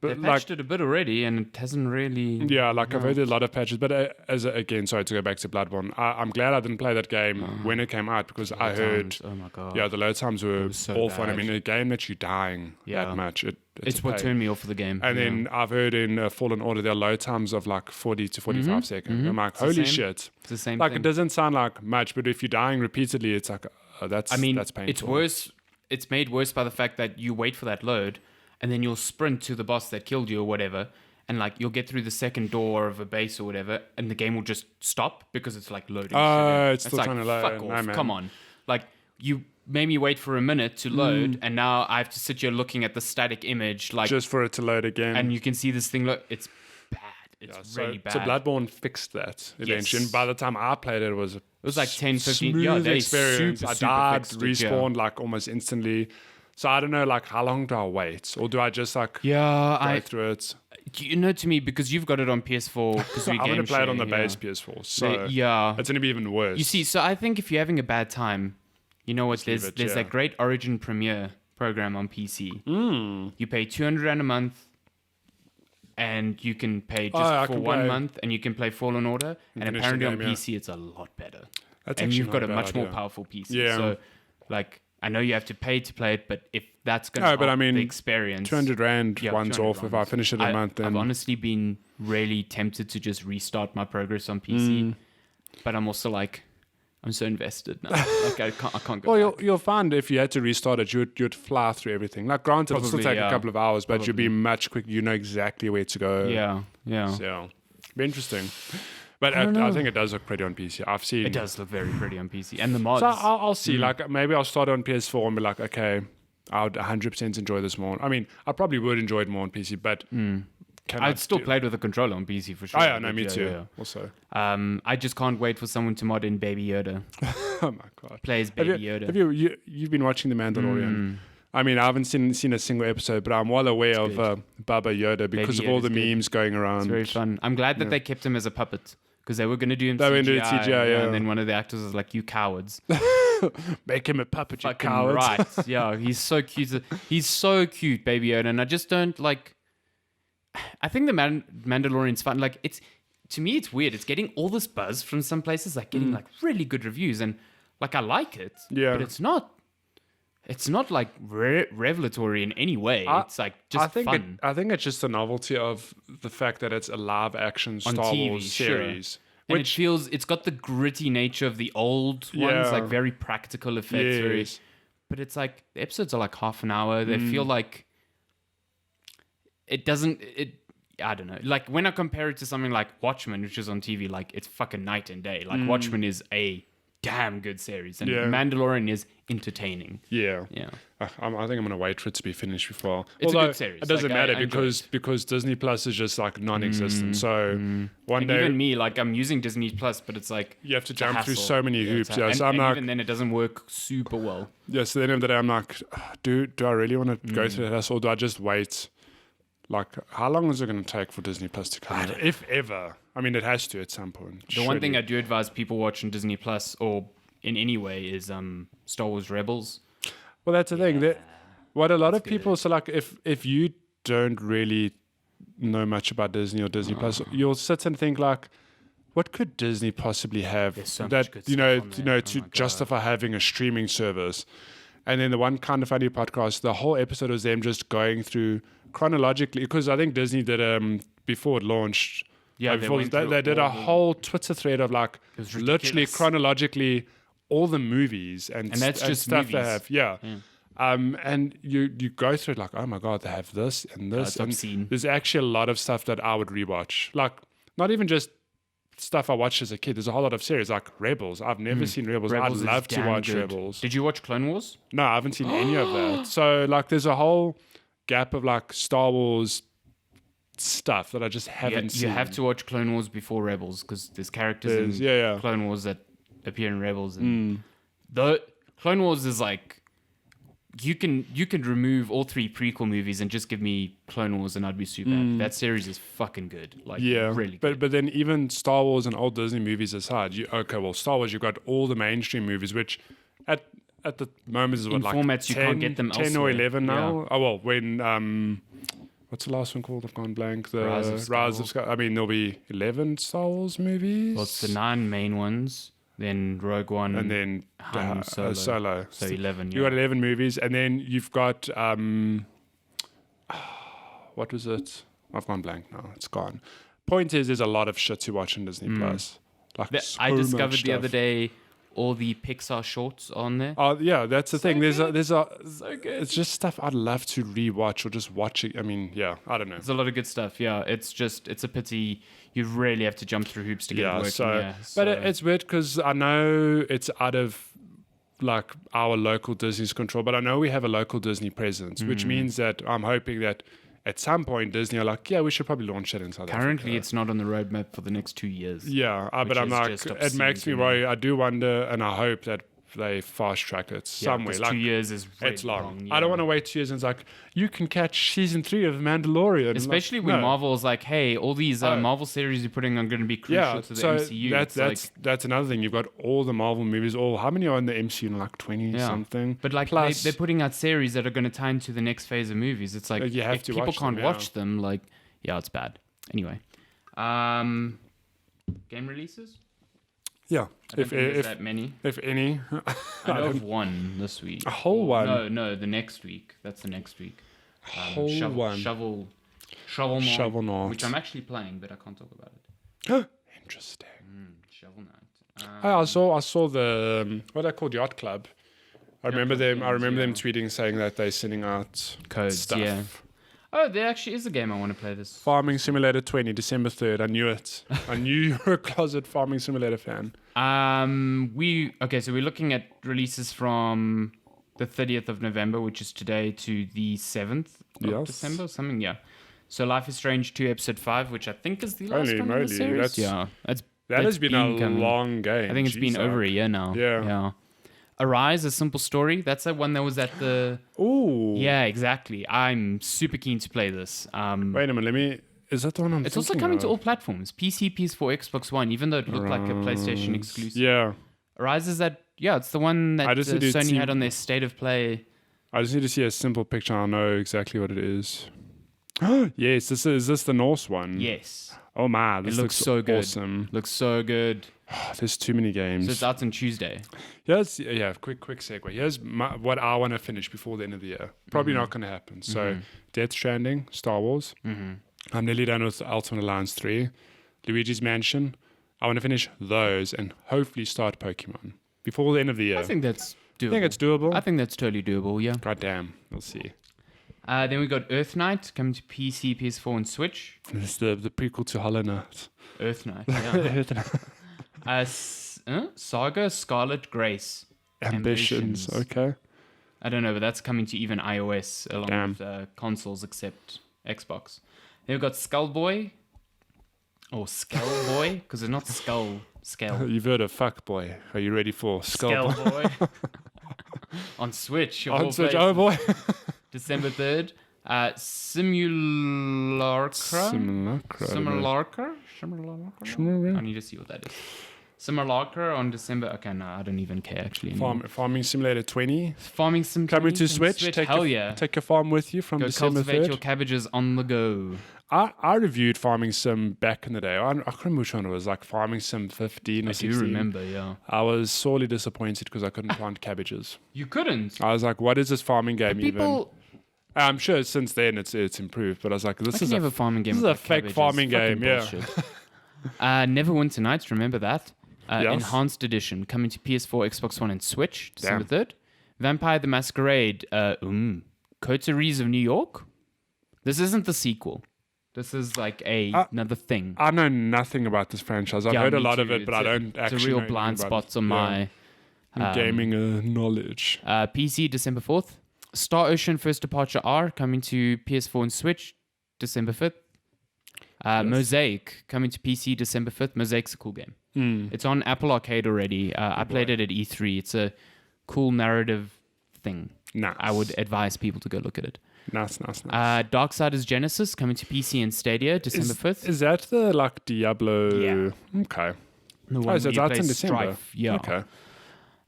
But They like, patched it a bit already, and it hasn't really. yeah, like I've heard a lot of patches. But again, sorry to go back to Bloodborne. I'm glad I didn't play that game when it came out because I heard, Oh my god. yeah, the load times were was so awful. And I bad. mean, a game that you're dying Yeah. that much, It's a what pain. turned me off of the game. And Yeah. then I've heard in Fallen Order there are load times of like 40 to 45 seconds. I'm like, the holy same. shit! It's the same Like thing. it doesn't sound like much, but if you're dying repeatedly, it's like that's painful. It's worse. It's made worse by the fact that you wait for that load, and then you'll sprint to the boss that killed you or whatever, and like you'll get through the second door of a base or whatever, and the game will just stop because it's like loading. It's shit in. still like, trying to load. fuck No, off, man. come on. Like you made me wait for a minute to load, and now I have to sit here looking at the static image, like, Just for it to load again. and you can see this thing. Look, it's bad. It's really bad. So Bloodborne fixed that eventually. Yes. And by the time I played it, it was like 10, 15 smooth yeah, they experience. super, I super died, fixed it, yeah. respawned like almost instantly. So I don't know, like how long do I wait, or do I just like Yeah, go I. through it? You know, to me, because you've got it on PS4, because we I'm game gonna play it on the share, base PS4, so yeah. it's gonna be even worse. You see, so I think if you're having a bad time, you know what? leave There's it, there's yeah. that great Origin Premiere program on PC. You pay 200 Rand a month, and you can pay just I for can 1 play- month, and you can play Fallen Order. And finish the apparently on game, yeah. PC, it's a lot better. That's And actually you've not got a bad much more idea. powerful PC. Yeah. So, like, I know you have to pay to play it, but if that's going to No, help but I mean, the experience, 200 Rand Yeah, once 200 off. If I rands. finish it in a month, I've then honestly been really tempted to just restart my progress on PC, but I'm also like, I'm so invested now. Like I can't go. well, back. you'll find if you had to restart it, you'd fly through everything. Like, granted, it'll still Probably, take a yeah. couple of hours, but you'll be much quicker. You know exactly where to go. Yeah. So, be interesting. But I don't know. I think it does look pretty on PC. I've seen It does look very pretty on PC, and the mods. So I'll see. Like maybe I'll start on PS4 and be like, okay, I would 100% enjoy this more. I mean, I probably would enjoy it more on PC, but I'd still play it with a controller on PC for sure. Oh yeah, no, but me yeah, too. yeah. Also, I just can't wait for someone to mod in Baby Yoda. oh my god, Plays Baby Yoda. Have you've been watching The Mandalorian? I mean, I haven't seen a single episode, but I'm well aware of Baba Yoda because Baby of all the Yoda's good. memes going around. It's very fun. I'm glad that they kept him as a puppet because they were going to do him They were CGI. gonna do CGI, yeah. And then one of the actors was like, "You cowards." Make him a puppet, you Fucking cowards. right. Yeah, he's so cute. He's so cute, Baby Yoda. And I just don't like... I think the Mandalorian's fun. Like, to me, it's weird. It's getting all this buzz from some places, like getting like really good reviews. And like, I like it. Yeah. But it's not like revelatory in any way. It's like just fun. I think it's just the novelty of the fact that it's a live action Star TV, Wars sure. series. And it's got the gritty nature of the old ones, Yeah. like very practical effects. Very, Yes. but it's like the episodes are like half an hour. They feel like it doesn't. I don't know. Like when I compare it to something like Watchmen, which is on TV, like it's fucking night and day. Like Watchmen is a damn good series, and Yeah. Mandalorian is entertaining. Yeah. Yeah. I think I'm going to wait for it to be finished before. It's a Although good series. It doesn't Like, matter I enjoy because Disney Plus is just like non-existent. So one And day even me, like I'm using Disney Plus, but it's like you have to it's a jump through hassle. so many hoops. Yeah, and, so I'm and like, even then it doesn't work super well. yeah. So at the end of the day, I'm like, do I really want to go through that, or do I just wait? Like, how long is it going to take for Disney Plus to come out? If ever. I mean, it has to at some point. The one thing I do advise people watch on Disney Plus or in any way is Star Wars Rebels. Well, that's the thing. What a lot of people, so like if you don't really know much about Disney or Disney Plus, you'll sit and think like, what could Disney possibly have There's so much that good you know stuff on there. to Oh my God. justify having a streaming service? And then the one kind of funny podcast, the whole episode was them just going through chronologically, because I think Disney did before it launched. Yeah, they did a whole Twitter thread of like was literally ridiculous. chronologically all the movies and that's just stuff they movies. have. Yeah. And you go through it like, oh my god, they have this and this. it's and obscene. there's actually a lot of stuff that I would rewatch. Like not even just stuff I watched as a kid. There's a whole lot of series like Rebels. I've never seen Rebels. Rebels I'd is love to damn watch good. Rebels. Did you watch Clone Wars? No, I haven't seen any of that. So like there's a whole gap of like Star Wars stuff that I just haven't seen. You have to watch Clone Wars before Rebels because there's characters in yeah. Clone Wars that appear in Rebels. And the Clone Wars is like you can remove all three prequel movies and just give me Clone Wars and I'd be super happy. That series is fucking good. Like really good. But then even Star Wars and old Disney movies aside, Star Wars, you've got all the mainstream movies, which at the moment is what, In like formats 10, you can't get them 10 elsewhere. or 11 now. Yeah. Oh well, when what's the last one called? I've gone blank. The Rise of Skywalker. I mean, there'll be 11 Star Wars movies. Well, it's the 9 main ones, then Rogue One, and then Han Solo. Solo. So 11. You got 11 movies, and then you've got what was it? I've gone blank now. It's gone. Point is, there's a lot of shit to watch on Disney Plus. Like I so discovered much the other stuff. day all the Pixar shorts on there. Oh yeah, that's the thing. There's a So good. it's just stuff I'd love to rewatch or just watch it. I mean, yeah, I don't know. There's a lot of good stuff. Yeah, it's a pity you really have to jump through hoops to get it working. But it's weird because I know it's out of like our local Disney's control, but I know we have a local Disney presence, which means that I'm hoping that at some point Disney are like, yeah, we should probably launch it in South currently Africa. it's not on the roadmap for the next 2 years. Yeah, but which I'm is like, just it obscene makes me to me. worry. I do wonder, and I hope that they fast track it somewhere. 'cause Like 2 years is really it's long. Yeah. I don't want to wait 2 years and it's like you can catch season 3 of Mandalorian, Especially like, when no. Marvel's like, hey, all these Marvel series you're putting are going to be crucial to the MCU. That's another thing. You've got all the Marvel movies. How many are in the MCU? Like 20 something. But like Plus, they're putting out series that are going to tie into the next phase of movies. It's like You have if to people watch can't them, watch them, like it's bad. Anyway, game releases. yeah. I don't think there's that many. If any, I know of one this week. a whole one. No, the next week. That's the next week. Whole one. Shovel Knight. which I'm actually playing, but I can't talk about it. Interesting. Shovel Knight. I saw the what I called Yacht Club. I remember them. I remember them tweeting saying that they're sending out Codes, stuff. yeah. Oh, there actually is a game I want to play this. Farming Simulator 20, December 3rd. I knew it. I knew you were a closet Farming Simulator fan. So we're looking at releases from the 30th of November, which is today, to the 7th of December, something, yeah. So Life is Strange 2 Episode 5, which I think is the last Holy one in the moly, series. That has been a long game. I think it's been over a year now. Yeah. Arise, A Simple Story. That's the one that was at the... Ooh. Yeah, exactly. I'm super keen to play this. Wait a minute, is that the one I'm It's also thinking coming of? to all platforms. PC, PS4, Xbox One, even though it looked like a PlayStation exclusive. Yeah. Arise is that... Yeah, it's the one that Sony had on their State of Play. I just need to see a simple picture. I'll know exactly what it is. Yes, is this the Norse one? Yes. Oh man, this looks so good. Awesome. Looks so good. There's too many games. So it's out on Tuesday. Quick segue. Here's what I want to finish before the end of the year. Probably not going to happen. So, Death Stranding, Star Wars. I'm nearly done with Ultimate Alliance 3. Luigi's Mansion. I want to finish those and hopefully start Pokemon before the end of the year. I think that's doable. I think it's doable. I think that's totally doable, yeah. God damn. We'll see. Then we got Earth Knight coming to PC, PS4, and Switch. This is the prequel to Hollow Knight. Earth Knight, yeah. Saga Scarlet Grace. Ambitions. Okay. I don't know, but that's coming to even iOS along with consoles except Xbox. Then we've got Skullboy. Or Skullboy, because it's not Skull. You've heard of Fuckboy. Are you ready for Skullboy? On Switch. On Switch, oh boy. December 3rd. Simulacra. I need to see what that is. Simulacra on December. Okay, no, I don't even care actually. Farming Simulator 20. Farming Sim coming to Switch. Take your farm with you from Go December 3rd. Cultivate your cabbages on the go. I reviewed Farming Sim back in the day. I can't remember which one it was, like Farming Sim 15 or 16. I do remember, yeah. I was sorely disappointed because I couldn't plant cabbages. You couldn't? I was like, what is this farming game even? I'm sure since then it's improved, but I was like, this is a farming game. This is a fake farming game, yeah. Neverwinter Nights, remember that? Enhanced Edition, coming to PS4, Xbox One, and Switch, December 3rd. Vampire the Masquerade, Coteries of New York. This isn't the sequel. This is like another thing. I know nothing about this franchise. I've heard a lot of it, but I don't actually know. It's a real blind spot on my gaming knowledge. PC, December 4th. Star Ocean First Departure R, coming to PS4 and Switch, December 5th. Mosaic, coming to PC, December 5th. Mosaic's a cool game. It's on Apple Arcade already. I played it at E3. It's a cool narrative thing. Nice. I would advise people to go look at it. Nice. Darksiders Genesis, coming to PC and Stadia, December 5th. Is that the Yeah. Diablo? Okay. The one so it's out in December. Strife. Yeah. Okay.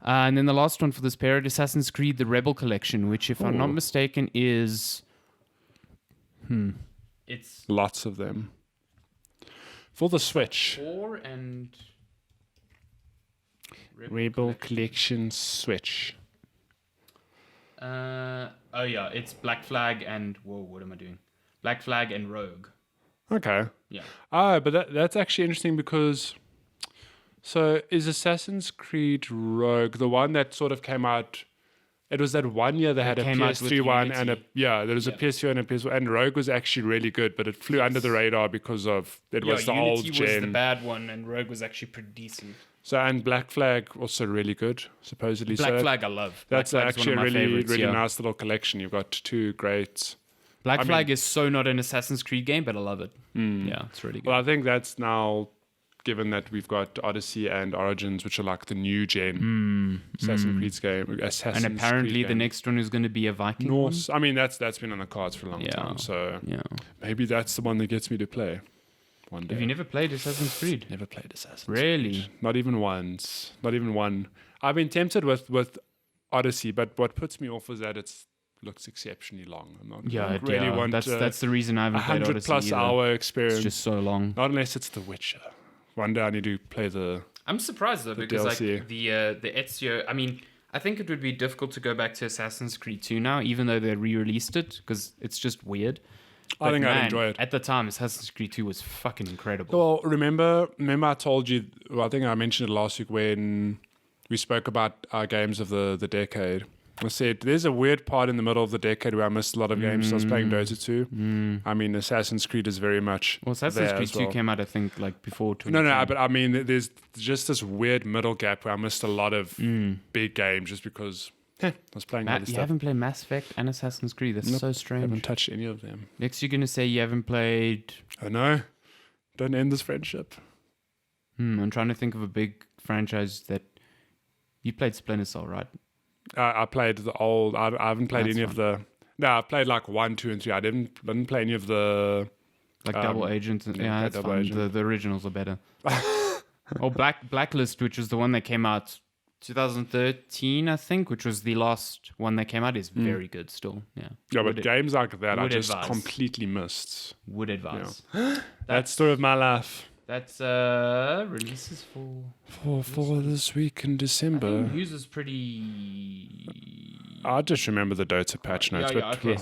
And then the last one for this period, Assassin's Creed: The Rebel Collection, which, if I'm not mistaken, is it's lots of them for the Switch. 4 and Rebel Collection Switch. It's Black Flag and what am I doing? Black Flag and Rogue. Okay. Yeah. But that's actually interesting because so is Assassin's Creed Rogue the one that sort of came out? It was that 1 year they had a PS3 one and there was a PS2 and a PS1, and Rogue was actually really good, but it flew under the radar because of it was the Unity old gen. was the bad one, and Rogue was actually pretty decent. So and Black Flag also really good, supposedly. Black Flag I love. That's actually a really really nice little collection. You've got two great. Black Flag is so not an Assassin's Creed game, but I love it. Yeah, it's really good. Well, I think that's now, given that we've got Odyssey and Origins, which are like the new gen Assassin's Creed game. And apparently the next one is going to be a Viking Norse. one. I mean, that's been on the cards for a long time. So maybe that's the one that gets me to play one day. Have you never played Assassin's Creed? Never played Assassin's Really? Creed. Not even once. Not even one. I've been tempted with Odyssey, but what puts me off is that it looks exceptionally long. I'm not really want that's the reason I haven't played Odyssey 100+ hour experience. It's just so long. Not unless it's The Witcher. One day I need to play I'm surprised though, because DLC. like the Ezio. I mean, I think it would be difficult to go back to Assassin's Creed 2 now, even though they re-released it, because it's just weird. I think I'd enjoy it. At the time, Assassin's Creed 2 was fucking incredible. Well, remember I told you, I think I mentioned it last week when we spoke about our games of the decade. I said, there's a weird part in the middle of the decade where I missed a lot of games. So I was playing Dota 2. I mean, Assassin's Creed is very much Well, Assassin's there Creed as 2 well. came out, I think, like before 2010. No, but I mean, there's just this weird middle gap where I missed a lot of big games just because I was playing other You stuff. haven't played Mass Effect and Assassin's Creed. That's so I strange. haven't touched any of them. Next, you're going to say you haven't played... I know. Don't end this friendship. I'm trying to think of a big franchise that... You played Splinter Cell, right? I played the old. I haven't played That's any of the. No, I played like 1, 2, and 3. I didn't play any of the. Like Double Agent. Yeah, that's Double fine. Agent. The originals are better. Or Blacklist, which was the one that came out 2013, I think, which was the last one that came out, is very good still. Yeah. Yeah, but games like that I would just advise. completely missed. Would advise. That's the story of my life. That's releases For this week in December. Hughes is pretty... I just remember the Dota patch notes. Yeah, but okay.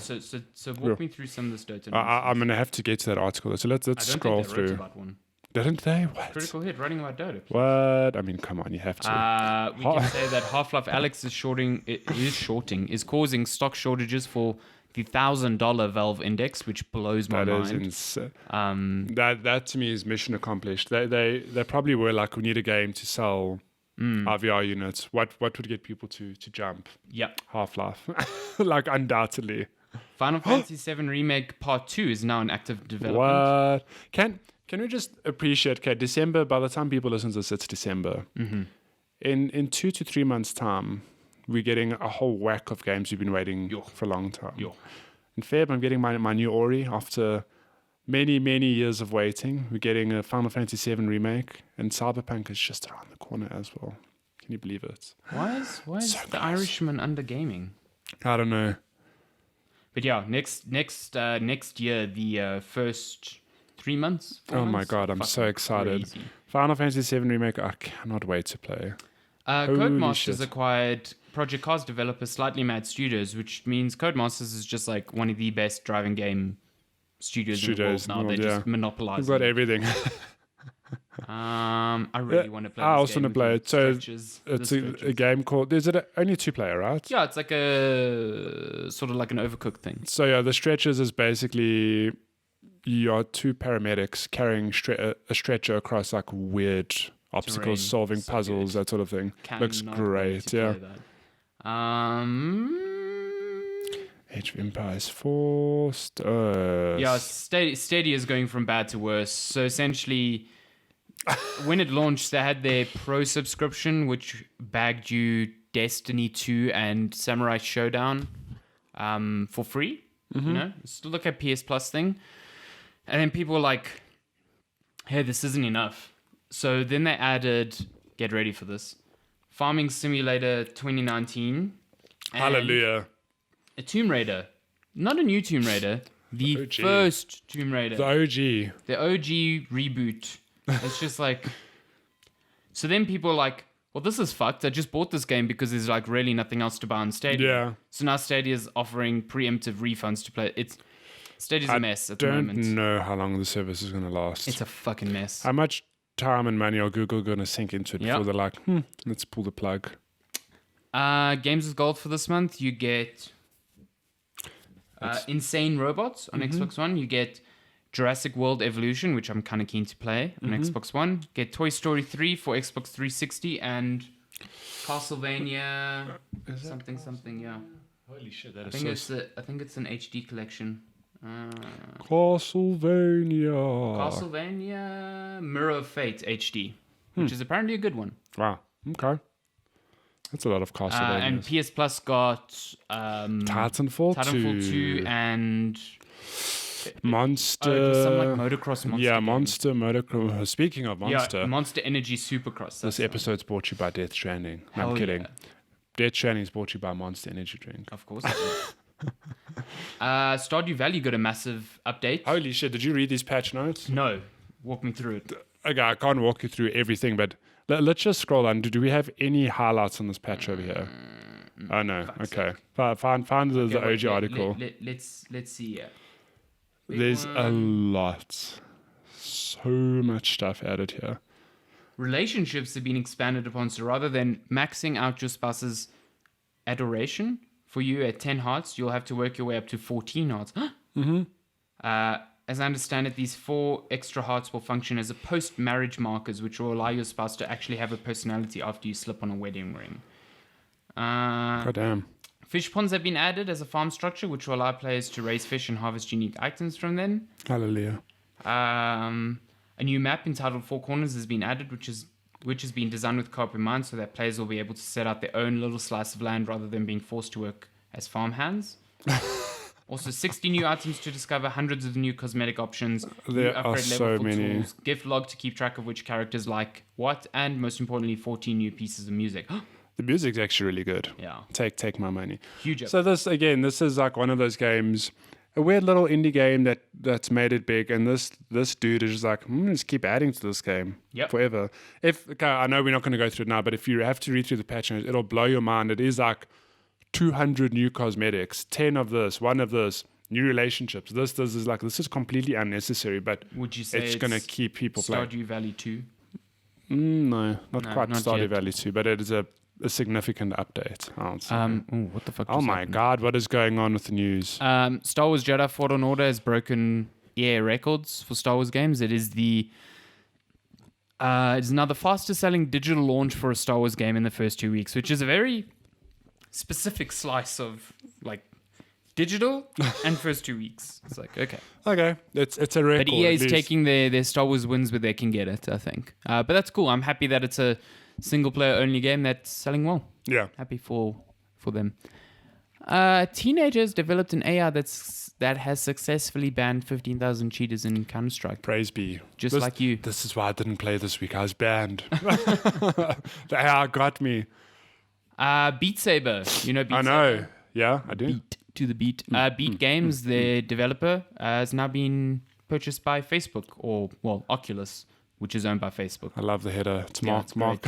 So walk me through some of this Dota. I'm gonna have to get to that article. So let's scroll think they wrote through. about one. Didn't they? What? Critical Hit writing about Dota. What? I mean, come on, you have to. We can say that Half-Life Alyx is causing stock shortages for the $1,000 Valve Index, which blows my That is mind. insane. That to me is mission accomplished. They probably were like, we need a game to sell our VR units. What would get people to jump? Yep. Half-Life, like undoubtedly. Final Fantasy VII Remake Part 2 is now in active development. What? Can we just appreciate? Okay, December. By the time people listen to this, it's December. In 2 to 3 months' time, we're getting a whole whack of games we've been waiting for a long time. In Feb, I'm getting my new Ori after many, many years of waiting. We're getting a Final Fantasy VII Remake, and Cyberpunk is just around the corner as well. Can you believe it? Why is the Irishman under gaming? I don't know. But yeah, next year, the first 3 months. 4 Oh my months? god, I'm so excited. Crazy. Final Fantasy VII Remake, I cannot wait to play. Codemasters shit. acquired Project Cars developer Slightly Mad Studios, which means Codemasters is just like one of the best driving game studios in the world now. They're just We've monopolizing. got everything. I really want to play. I this also game want to play it. So stretches, it's the a stretches. game called. Is it only 2-player, right? Yeah, it's like a sort of like an Overcooked thing. So yeah, the stretches is basically you are 2 paramedics carrying a stretcher across like weird obstacles, Terrain. solving So puzzles, good. that sort of thing. Looks Cannot great. wait to Yeah. play that. Age of Empires 4. Yeah, Stadia is going from bad to worse. So essentially, when it launched, they had their Pro subscription, which bagged you Destiny 2 and Samurai Showdown for free. You know, still like a PS Plus thing. And then people were like, hey, this isn't enough. So then they added, get ready for this, Farming Simulator 2019. and Hallelujah. A Tomb Raider. Not a new Tomb Raider. The OG. first Tomb Raider. The OG. The OG reboot. It's just like... So then people are like, well, this is fucked. I just bought this game because there's like really nothing else to buy on Stadia. Yeah. So now Stadia's offering preemptive refunds to play. Stadia's a mess at the Don't moment. know how long the service is going to last. It's a fucking mess. How much time and money are Google going to sink into it Yeah. before they're like, let's pull the plug? Games with gold for this month, you get Insane Robots on Xbox One. You get Jurassic World Evolution, which I'm kind of keen to play on Xbox One. Get Toy Story 3 for Xbox 360 and Castlevania something. Yeah, Holy shit, I think it's an HD collection. Castlevania Mirror of Fate HD, which is apparently a good one. Wow. Okay. That's a lot of Castlevania. And PS Plus got Titanfall 2 and Monster. it was some like motocross monster. Yeah, game. Monster Motocross. Speaking of Monster, Yeah, Monster Energy Supercross. this episode's brought to you by Death Stranding. No, I'm Hell kidding. yeah. Death Stranding is brought to you by Monster Energy Drink. Of course. It is. Stardew Valley got a massive update. Holy shit, did you read these patch notes? No, walk me through it. Okay, I can't walk you through everything, but let's just scroll down. Do we have any highlights on this patch over here? Oh no. Okay. Find the Okay, OG article. Let's see. Yeah. Big There's a one. lot. So much stuff added here. Relationships have been expanded upon. So rather than maxing out your spouse's Adoration. For you at 10 hearts, you'll have to work your way up to 14 hearts. As I understand it, these 4 extra hearts will function as a post-marriage markers, which will allow your spouse to actually have a personality after you slip on a wedding ring. God damn. Fish ponds have been added as a farm structure, which will allow players to raise fish and harvest unique items from them. Hallelujah. A new map entitled Four Corners has been added, which has been designed with co-op in mind, so that players will be able to set out their own little slice of land rather than being forced to work as farmhands. Also, 60 new items to discover, hundreds of new cosmetic options, There new are upgrade so level for many. tools, gift log to keep track of which characters like what, and most importantly, 14 new pieces of music. The music's actually really good. Yeah. Take my money. Huge. So this is like one of those games, a weird little indie game that's made it big, and this dude is just like, just keep adding to this game forever. I know we're not going to go through it now, but if you have to read through the patch notes, it'll blow your mind. It is like 200 new cosmetics, 10 of this, 1 of this, new relationships. This is completely unnecessary, but would you say it's going to keep people playing. Stardew Valley 2? No, not quite not Stardew yet. Valley 2, but it is a significant update. What the fuck? Oh just my happened? God, what is going on with the news? Star Wars Jedi Fallen Order has broken EA records for Star Wars games. It is it's now the fastest selling digital launch for a Star Wars game in the first 2 weeks, which is a very specific slice of like digital and first 2 weeks. It's like, okay. It's a record. But EA is at least. taking their Star Wars wins where they can get it, I think. But that's cool. I'm happy that it's a single player only game that's selling well. Yeah. Happy for them. Teenagers developed an AI that has successfully banned 15,000 cheaters in Counter-Strike. Praise be. Just like you. This is why I didn't play this week. I was banned. The AI got me. Beat Saber. You know Beat I Saber? know. Yeah, I do. Beat to the beat. Beat Games, their developer, has now been purchased by Facebook, or, well, Oculus, which is owned by Facebook. I love the header. It's Yeah, Mark. it's Mark.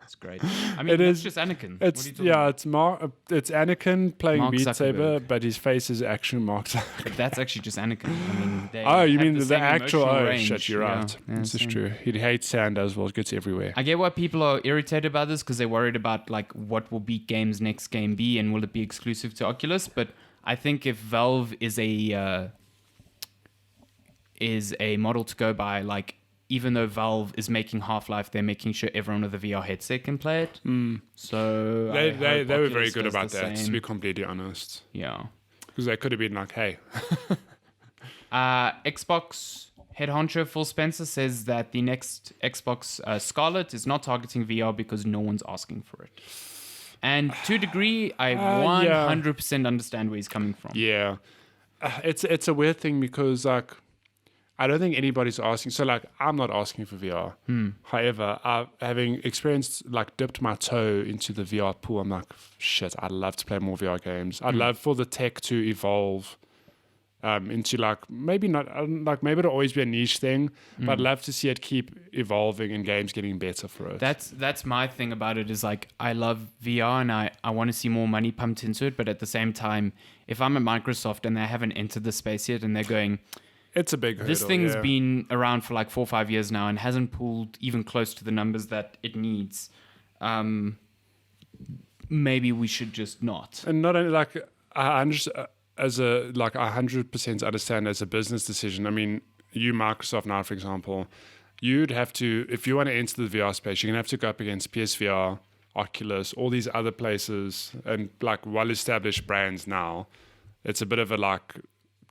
That's great. I mean, It it's is- just Anakin. It's What are you talking about? It's Anakin playing Mark Beat Saber, Zuckerberg. but his face is actually Mark Zuckerberg. But that's actually just Anakin. I mean, they Oh, you have mean the same actual? emotional Oh range. shit, you're Yeah, right. yeah, This is same. true. He hates sand as well. It gets everywhere. I get why people are irritated about this because they're worried about like what will Beat Games' next game be and will it be exclusive to Oculus. But I think if Valve is a model to go by, like even though Valve is making Half-Life, they're making sure everyone with a VR headset can play it. So They I hope were very Oculus good does about the that, to same. be completely honest. Yeah. Because they could have been like, hey, Xbox head honcho Phil Spencer says that the next Xbox Scarlet is not targeting VR because no one's asking for it. And to a degree, I 100% understand where he's coming from. yeah. It's a weird thing because like I don't think anybody's asking. So like I'm not asking for VR. However, having experienced like dipped my toe into the VR pool, I'm like, shit, I'd love to play more VR games. I'd love for the tech to evolve into like maybe not like maybe it'll always be a niche thing, but I'd love to see it keep evolving and games getting better for it. That's my thing about it is like I love VR and I want to see more money pumped into it, but at the same time, if I'm at Microsoft and they haven't entered the space yet and they're going, It's a big hurdle. this thing's yeah. been around for like 4 or 5 years now and hasn't pulled even close to the numbers that it needs. Maybe we should just not. And not only like I understand as a like 100% understand as a business decision. I mean, you Microsoft now, for example, you'd have to, if you want to enter the VR space, you're gonna have to go up against PSVR, Oculus, all these other places, and like well-established brands now. It's a bit of a like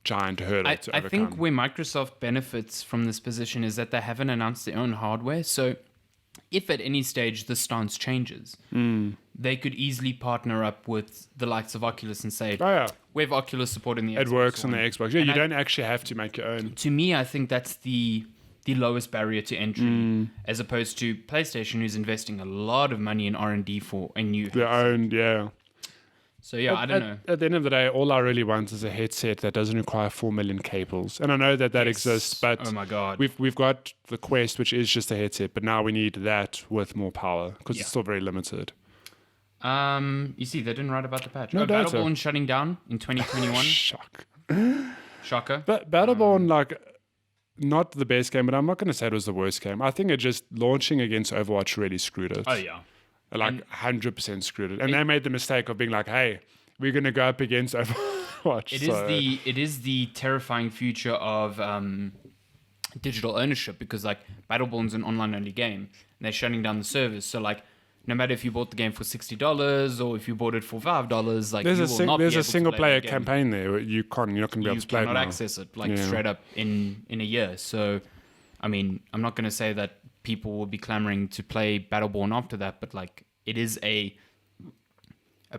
giant hurdle to I overcome. think where Microsoft benefits from this position is that they haven't announced their own hardware. So if at any stage the stance changes, they could easily partner up with the likes of Oculus and say, Oh yeah, we have Oculus supporting the Xbox it works on the One." Xbox. Yeah, And you I- don't actually have to make your own. To me, I think that's the lowest barrier to entry, as opposed to PlayStation, who's investing a lot of money in R&D for a new Their headset. own, yeah. So yeah, I don't know. At the end of the day, all I really want is a headset that doesn't require 4 million cables. And I know that exists, but oh my god, we've got the Quest, which is just a headset, but now we need that with more power because Yeah. it's still very limited. you see, they didn't write about the patch. No data. Battleborn shutting down in 2021. Shock. Shocker. But Battleborn, like, not the best game, but I'm not going to say it was the worst game. I think it just launching against Overwatch really screwed it. Oh yeah. like 100% screwed it. And they made the mistake of being like, hey, we're going to go up against Overwatch. It is the terrifying future of digital ownership, because like Battleborn's an online only game and they're shutting down the service. So like, no matter if you bought the game for $60 or if you bought it for $5, like there's a single player game. campaign there where you're not going to be able to play it cannot now. access it straight up in a year. So, I mean, I'm not going to say that people will be clamoring to play Battleborn after that, but like it is a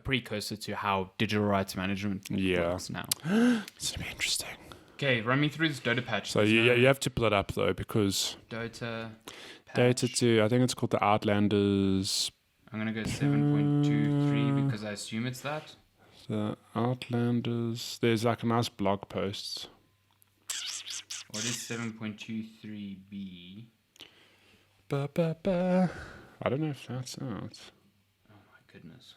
precursor to how digital rights management works now. It's going to be interesting. Okay, run me through this Dota patch. So you have to pull it up though, because Dota patch. Data 2, I think it's called the Outlanders. I'm going to go 7.23 because I assume it's that. The Outlanders. There's like a nice blog post. What is 7.23b? I don't know if that's out. Oh my goodness.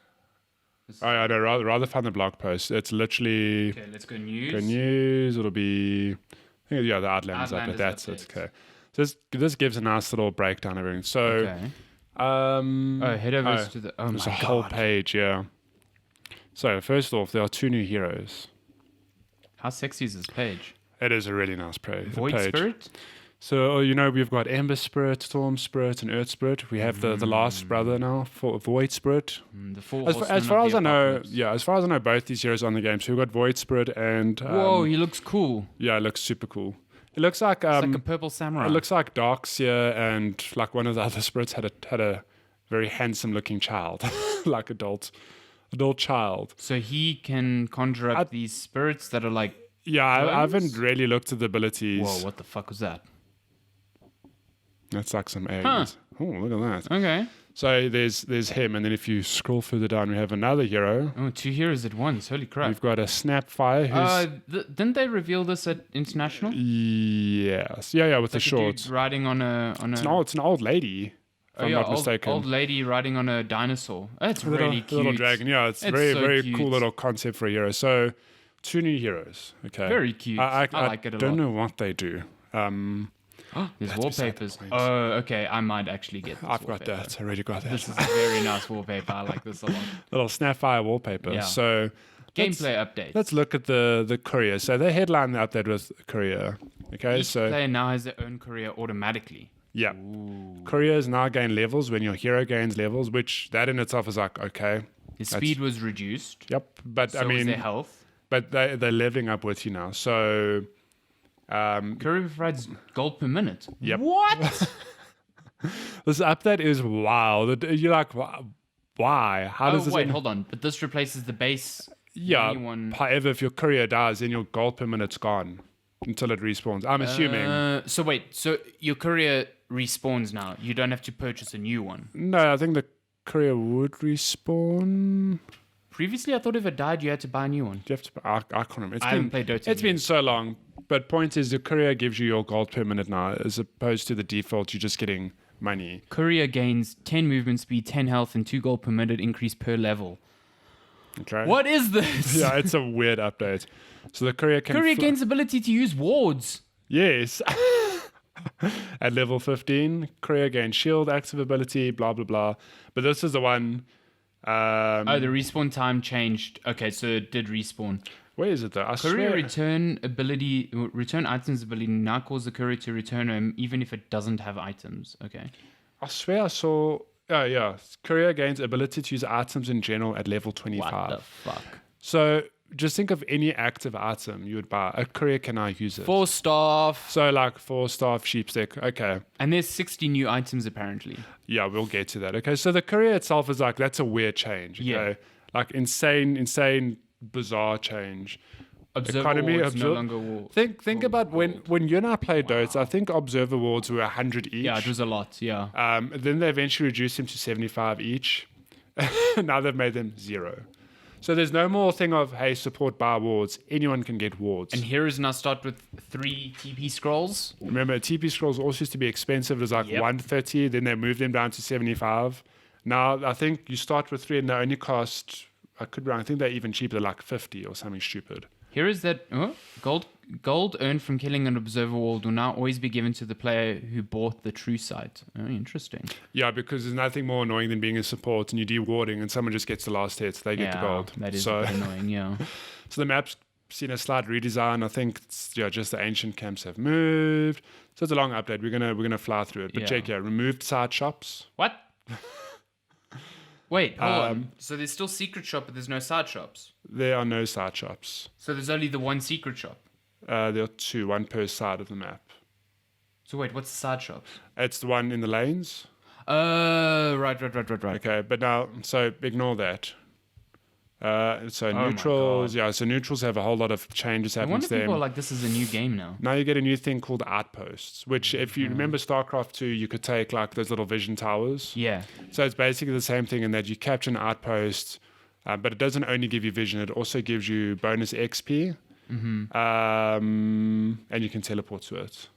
I don't rather find the blog post. It's literally. Okay, let's go news. Go news. It'll be. I think, the Outlanders update. That's it. Okay. So this gives a nice little breakdown of everything. So. Okay. Head over to the. Oh there's my a god. whole page. Yeah. So first off, there are 2 new heroes. How sexy is this page? It is a really nice page. Void Spirit? So, we've got Ember Spirit, Storm Spirit, and Earth Spirit. We have the last brother now, for Void Spirit. The four As far as I know, both these heroes are on the game. So we've got Void Spirit and... whoa, he looks cool. Yeah, it looks super cool. It looks like... It's like a purple samurai. It looks like Darkseer and like one of the other spirits had a very handsome-looking child. like adult child. So he can conjure up these spirits that are like... Yeah, I haven't really looked at the abilities. Whoa, what the fuck was that? That's like some eggs. Huh. Oh, look at that. Okay. So there's him, and then if you scroll further down, we have another hero. Oh, 2 heroes at once. Holy crap. We've got a Snapfire who's... Didn't they reveal this at International? Yes. Yeah, with the shorts. Riding on a... It's an old lady, if I'm not mistaken. Old lady riding on a dinosaur. Oh, it's really cute. Little dragon. Yeah, it's very, so very cute. cool little concept for a hero. So 2 new heroes. Okay. Very cute. I like it a lot. I don't know what they do. There's wallpapers. Oh, okay. I might actually get this I've got that. I already got that. This is a very nice wallpaper. I like this a lot. Little Snapfire wallpaper. Yeah. So gameplay update. Let's look at the courier. So they headline the update with courier. Okay, Each player now has their own courier automatically. Yeah. Couriers now gain levels when your hero gains levels, which that in itself is like, okay. His speed was reduced. Yep. But so was their health. But they're leveling up with you now. So courier provides gold per minute. Yep. What? This update is wild. You're like, why? How does this... wait, hold on. But this replaces the base... Yeah. However, if your courier dies, then your gold per minute's gone until it respawns. I'm assuming. So wait, so your courier respawns now. You don't have to purchase a new one. No, I think the courier would respawn. Previously, I thought if it died, you had to buy a new one. You have to. I can't remember. I haven't played Dota. It's been so long. But point is, the courier gives you your gold per minute now, as opposed to the default, you're just getting money. Courier gains 10 movement speed, 10 health, and 2 gold per minute increase per level. Okay. What is this? Yeah, it's a weird update. So the courier can... Courier gains ability to use wards. Yes. At level 15, courier gains shield, active ability, blah, blah, blah. But this is the one... the respawn time changed. Okay, so it did respawn. Where is it though? Courier return items ability now calls the courier to return him even if it doesn't have items. Okay. I swear I saw... Oh, yeah. Courier gains ability to use items in general at level 25. What the fuck? So just think of any active item you would buy. A courier can now use it. 4 staff. So like 4 staff, sheepstick. Okay. And there's 60 new items apparently. Yeah, we'll get to that. Okay. So the courier itself is like, that's a weird change. Okay. Yeah. Like insane, bizarre change. Observer wards no longer war. Think about when you and I played Dota, I think observer wards were 100 each. Yeah, it was a lot, yeah. Then they eventually reduced them to 75 each. Now they've made them 0. So there's no more thing of, hey, support bar wards. Anyone can get wards. And heroes now start with 3 TP scrolls. Remember, TP scrolls also used to be expensive. It was like 130. Then they moved them down to 75. Now I think you start with 3 and they only cost, I think they're even cheaper, like 50 or something stupid. Here is that gold gold earned from killing an observer world will now always be given to the player who bought the true site. Oh, interesting. Yeah, because there's nothing more annoying than being a support and you're dewarding and someone just gets the last hit, they get the gold. That is a bit annoying, yeah. So the map's seen a slight redesign. I think it's, just the ancient camps have moved. So it's a long update. We're gonna fly through it. But check here, removed side shops. What? Wait, hold on. So there's still secret shop, but there's no side shops. There are no side shops. So there's only the one secret shop. There are two, one per side of the map. So wait, what's the side shops? It's the one in the lanes. Right. Okay, but now, so ignore that. So neutrals, so neutrals have a whole lot of changes I happening wonder to if them. people are like, this is a new game now. Now you get a new thing called outposts, which if you remember StarCraft 2, you could take like those little vision towers. Yeah. So it's basically the same thing in that you capture an outpost, but it doesn't only give you vision, it also gives you bonus XP, and you can teleport to it.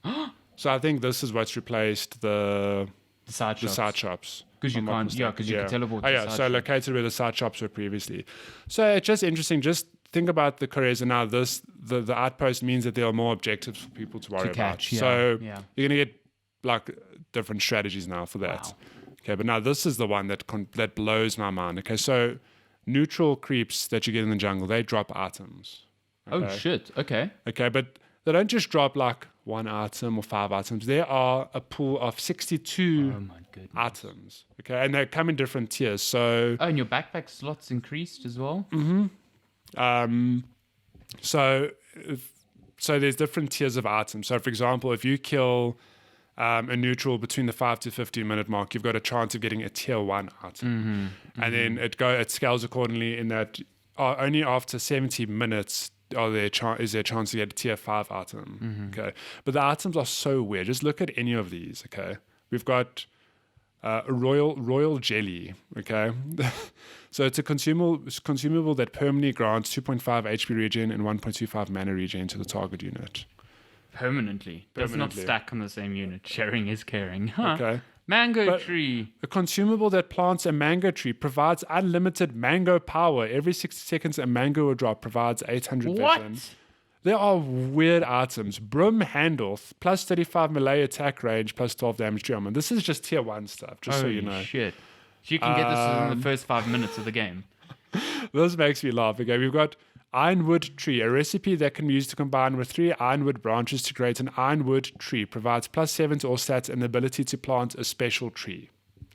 So I think this is what's replaced the side shops. Because you can't, because you can teleport. So located where the side shops were previously. So it's just interesting. Just think about the careers, and now the outpost means that there are more objectives for people to worry about. So you're gonna get like different strategies now for that. Wow. Okay, but now this is the one that blows my mind. Okay, so neutral creeps that you get in the jungle, they drop items. Okay? Oh shit. Okay. Okay, but they don't just drop like one item or 5 items. There are a pool of 62 items. Okay, and they come in different tiers. So and your backpack slots increased as well. So there's different tiers of items. So for example, if you kill a neutral between the 5 to 15 minute mark, you've got a chance of getting a tier 1 item, and then it scales accordingly. In that only after 70 minutes. Is there a chance to get a tier 5 item? Okay, but the items are so weird. Just look at any of these. Okay, we've got a royal jelly. Okay, so it's a consumable that permanently grants 2.5 HP regen and 1.25 mana regen to the target unit. Permanently. Does not stack on the same unit. Sharing is caring. Huh. Okay. Mango tree. A consumable that plants a mango tree provides unlimited mango power. Every 60 seconds, a mango will drop. Provides 800 vision. There are weird items. Broom handle, plus 35 melee attack range, plus 12 damage to armor. This is just tier 1 stuff, just so you know. Shit. So you can get this in the first 5 minutes of the game. This makes me laugh. Okay, we've got Ironwood Tree, a recipe that can be used to combine with 3 ironwood branches to create an ironwood tree. Provides plus 7 to all stats and the ability to plant a special tree.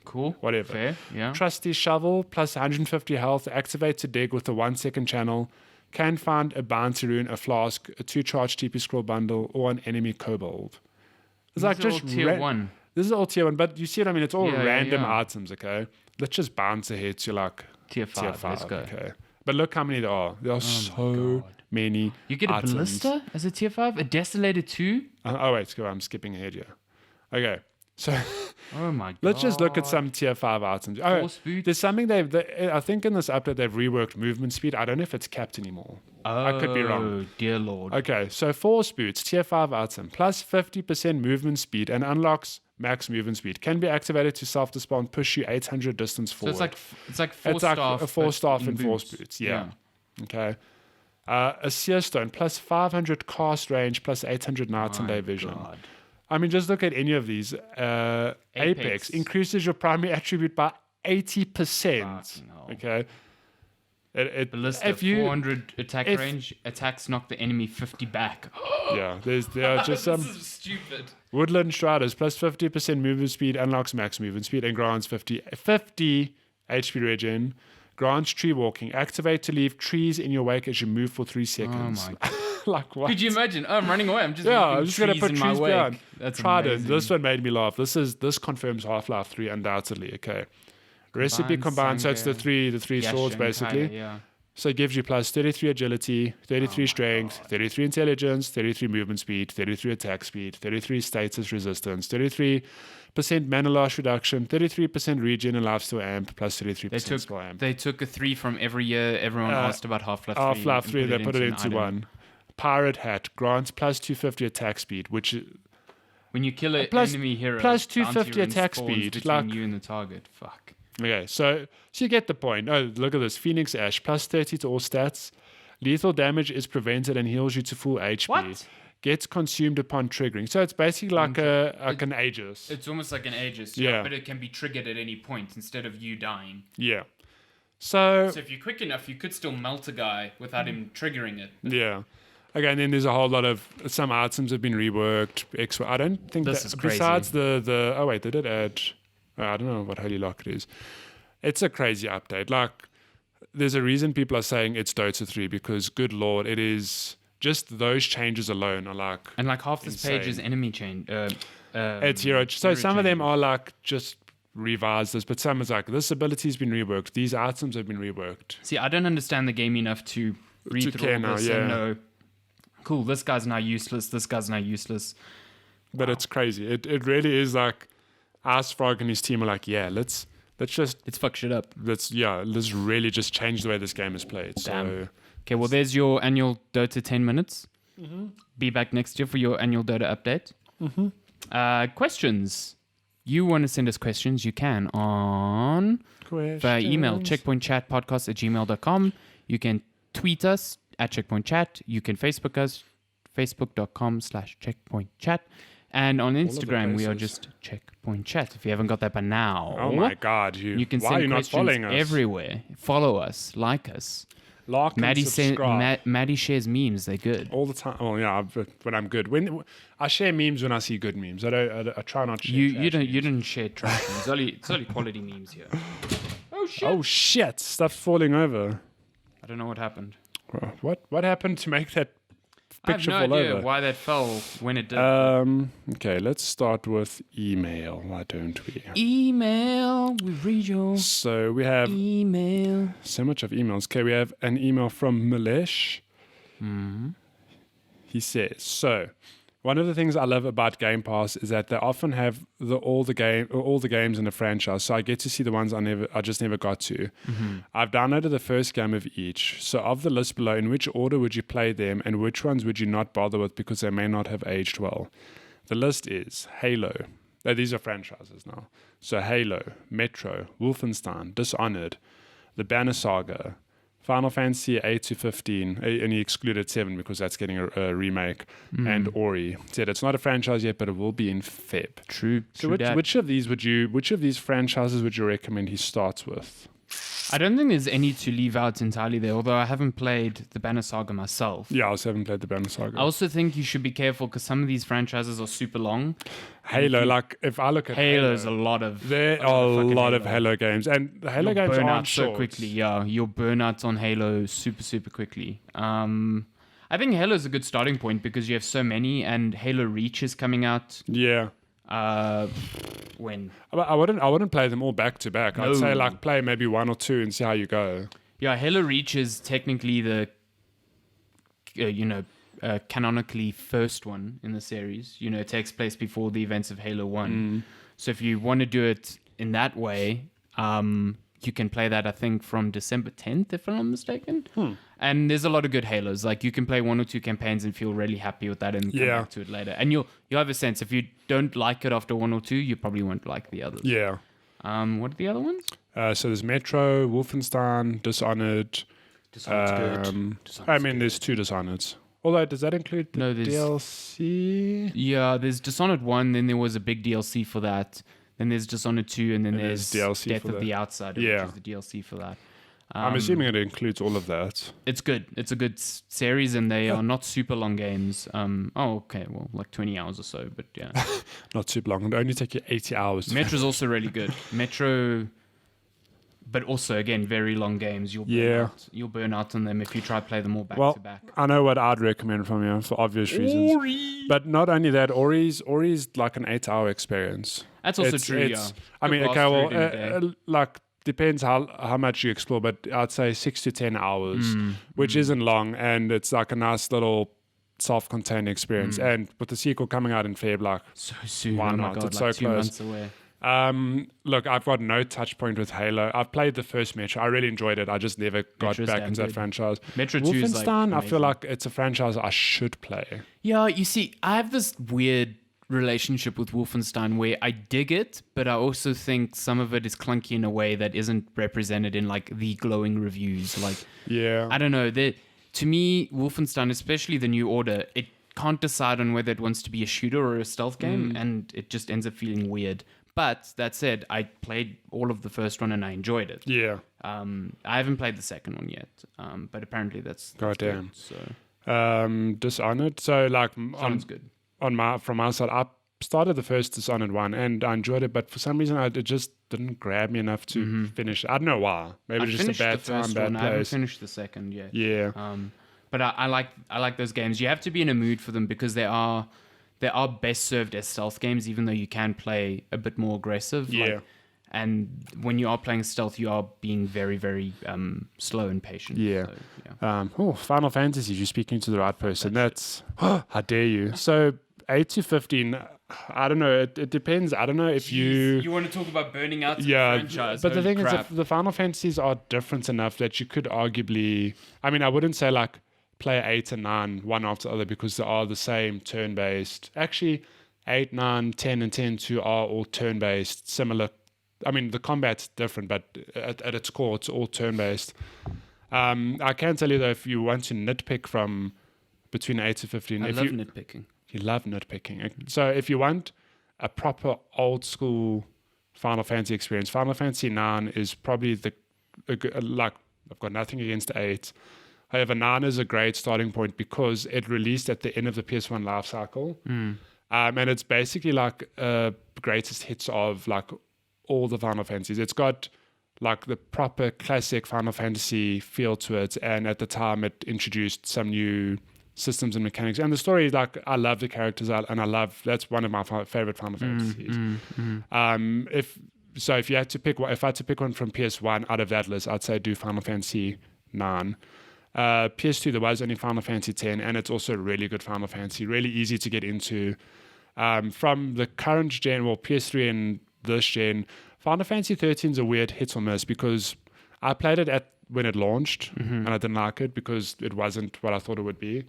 Cool. Whatever. Fair, yeah. Trusty Shovel, plus 150 health. Activate to dig with a 1-second channel. Can find a bounty rune, a flask, a 2-charge TP scroll bundle, or an enemy kobold. It's like just all tier 1. This is all tier 1, but you see what I mean? It's all random items, okay? Let's just bounce ahead to like tier 5. Let's go. Okay. But look how many there are. There are so many. You get a items. ballista as a tier 5? A desolator 2? Wait, I'm skipping ahead here. Okay, so oh my god. Let's just look at some tier 5 items. Force boots. There's something I think in this update they've reworked movement speed. I don't know if it's capped anymore. I could be wrong. Oh, dear lord. Okay, so force boots, tier 5 item, plus 50% movement speed and unlocks max movement speed. Can be activated to self-despawn, push you 800 distance forward. So it's like 4-staff. A 4-staff in force boots, yeah. Okay. A seer stone, plus 500 cast range, plus 800 night and day vision. God. I mean, just look at any of these. Apex increases your primary attribute by 80%. Okay. Ballista, 400 attack range, attacks knock the enemy 50 back. Yeah, there are just some. This is stupid. Woodland Striders, plus 50% movement speed, unlocks max movement speed, and grants 50 HP regen. Grants tree walking. Activate to leave trees in your wake as you move for 3 seconds. Oh my god. Like what? Could you imagine? Oh, I'm running away. I'm just going to put in trees my wake. behind. That's Tried amazing. it. This one made me laugh. This confirms Half-Life 3 undoubtedly. Okay. Recipe combined, so it's the three swords basically. Yeah. So it gives you plus 33 agility, 33 strength, 33 intelligence, 33 movement speed, 33 attack speed, 33 status resistance, 33% mana loss reduction, 33% regen and lifesteal amp, plus 33% spell amp. They took a 3 from every year. Everyone asked about Half-Life 3. Half-Life 3, they put it into one. Pirate Hat grants plus 250 attack speed, which when you kill an enemy hero, plus 250 attack speed, between you and the target. Fuck. Okay, so you get the point. Oh, look at this. Phoenix Ash, plus 30 to all stats. Lethal damage is prevented and heals you to full HP. What? Gets consumed upon triggering. So it's basically like an Aegis. It's almost like an Aegis, Yeah. but it can be triggered at any point instead of you dying. Yeah. So if you're quick enough, you could still melt a guy without him triggering it. yeah. Okay, and then there's a whole lot of some items have been reworked. I don't think This that is crazy. besides the oh wait, they did add I don't know what Holy Lock it is. It's a crazy update. Like there's a reason people are saying it's Dota 3 because good lord, it is just those changes alone are like And like half this insane. page is enemy change. It's hero. So hero some of them changes. are like just revised this, but some is like this ability's been reworked. These items have been reworked. See, I don't understand the game enough to read To through care all now, this yeah. and know, cool, this guy's now useless, this guy's now useless. But it's crazy. It really is like Frog and his team are like, yeah, let's just It's fuck shit up. let's really just change the way this game is played. So Damn. Okay, well, there's your annual Dota 10 minutes. Be back next year for your annual Dota update. Questions. You want to send us questions, you can on via email, checkpointchatpodcast@gmail.com. You can tweet us at checkpointchat. You can Facebook us, facebook.com/checkpointchat. And on Instagram, we are places. just Checkpoint Chat. If you haven't got that by now, Oh my god, you can why send are you not questions following us? everywhere. Follow us, like us. Like and Matty subscribe. Matty shares memes. They're good. all the time. Well, yeah, when I'm good. When I share memes when I see good memes. I try not to share You trash memes. didn't share trash memes. It's only quality memes here. Oh shit! Oh shit, stuff's falling over. I don't know what happened. What happened to make that picture I have fall no idea over? why that fell when it did. Okay, let's start with email. Why don't we? Email. We read your So we have email. so much of emails. Okay, we have an email from Milesh. He says, so one of the things I love about Game Pass is that they often have all the games in the franchise. So I get to see the ones I just never got to. I've downloaded the first game of each. So of the list below, in which order would you play them and which ones would you not bother with because they may not have aged well? The list is Halo. These are franchises now. So Halo, Metro, Wolfenstein, Dishonored, The Banner Saga, Final Fantasy 8 to 15, and he excluded 7 because that's getting a remake, and Ori. Said it's not a franchise yet, but it will be in Feb. True. So true that. which of these franchises would you recommend he starts with? I don't think there's any to leave out entirely there. Although I haven't played the Banner Saga myself. Yeah, I also haven't played the Banner Saga. I also think you should be careful because some of these franchises are super long. Halo, like if I look at Halo's a lot of. there are a lot of Halo games, and the Halo You'll games burn aren't out so short. quickly. Yeah, you'll burn out on Halo super quickly. I think Halo's a good starting point because you have so many, and Halo Reach is coming out. Yeah. When? I wouldn't play them all back to back. I'd No. say like play maybe one or two and see how you go. Yeah, Halo Reach is technically the, canonically first one in the series. You know, it takes place before the events of Halo 1. So if you want to do it in that way, you can play that, I think, from December 10th, if I'm not mistaken. And there's a lot of good Halos. Like, you can play 1 or 2 campaigns and feel really happy with that and come Yeah. back to it later. And you'll have a sense. If you don't like it after 1 or 2, you probably won't like the others. Yeah. What are the other ones? So there's Metro, Wolfenstein, Dishonored. Dishonored's good. I mean, there's 2 Dishonoreds. Although, does that include the No, there's- DLC? Yeah, there's Dishonored 1, then there was a big DLC for that. Then there's Dishonored 2, and then And there's there's DLC Death for of that. the Outsider, Yeah. which is the DLC for that. I'm assuming it includes all of that. It's good. It's a good series, and they are not super long games. Okay, well, like 20 hours or so, but yeah. Not super long. It'll only take you 80 hours. Metro's also really good. Metro, but also, again, very long games. You'll burn out on them if you try to play them all back Well, to back. I know what I'd recommend from you for obvious reasons. But not only that, Ori's like an 8-hour experience. That's also true, yeah. I mean, Could okay, last well, through it in a day. like depends how much you explore, but I'd say 6 to 10 hours, which isn't long, and it's like a nice little self-contained experience. And with the sequel coming out in Feb, like, So soon. why Oh my not? God, It's like so 2 close. months away. Look, I've got no touch point with Halo. I've played the first Metro. I really enjoyed it. I just never got Metro's back damn into that good. franchise. Metro 2 is like Wolfenstein, I feel amazing. like it's a franchise I should play. Yeah, you see, I have this weird relationship with Wolfenstein where I dig it, but I also think some of it is clunky in a way that isn't represented in like the glowing reviews. Like, Yeah. I don't know. to me, Wolfenstein, especially the New Order, it can't decide on whether it wants to be a shooter or a stealth game, and it just ends up feeling weird. But that said, I played all of the first one and I enjoyed it. Yeah. I haven't played the second one yet, but apparently that's Goddamn. good, so Dishonored. So like sounds good. From my side, I started the first Dishonored one and I enjoyed it, but for some reason it just didn't grab me enough to finish. I don't know why. Maybe I just a finished bad the first time, bad one. I haven't place. finished the second yet. Yeah. But I like those games. You have to be in a mood for them because they are best served as stealth games, even though you can play a bit more aggressive. Yeah. And when you are playing stealth, you are being very, very slow and patient. Yeah. So, Final Fantasy, you're speaking to the right person. That's how dare you. So 8 to 15, I don't know. It depends. I don't know if you want to talk about burning out the franchise. But the thing is, the Final Fantasies are different enough that you could arguably, I mean, I wouldn't say like play 8 and 9 one after the other because they are the same turn-based. Actually, 8, 9, 10, and 10 2 are all turn-based, similar. I mean, the combat's different, but at its core, it's all turn-based. I can tell you, though, if you want to nitpick from between 8 to 15... I love nitpicking. You love nitpicking. So if you want a proper old-school Final Fantasy experience, Final Fantasy 9 is probably like, I've got nothing against 8. However, 9 is a great starting point because it released at the end of the PS1 life cycle. And it's basically like greatest hits of like all the Final Fantasies. It's got like the proper classic Final Fantasy feel to it. And at the time, it introduced some new systems and mechanics. And the story, like, I love the characters that's one of my favorite Final Fantasies. If you had to pick one, if I had to pick one from PS1 out of that list, I'd say do Final Fantasy 9. PS2, there was only Final Fantasy 10, and it's also a really good Final Fantasy, really easy to get into. From the current gen, well, PS3 and this gen, Final Fantasy 13 is a weird hit or miss because I played it when it launched, and I didn't like it because it wasn't what I thought it would be.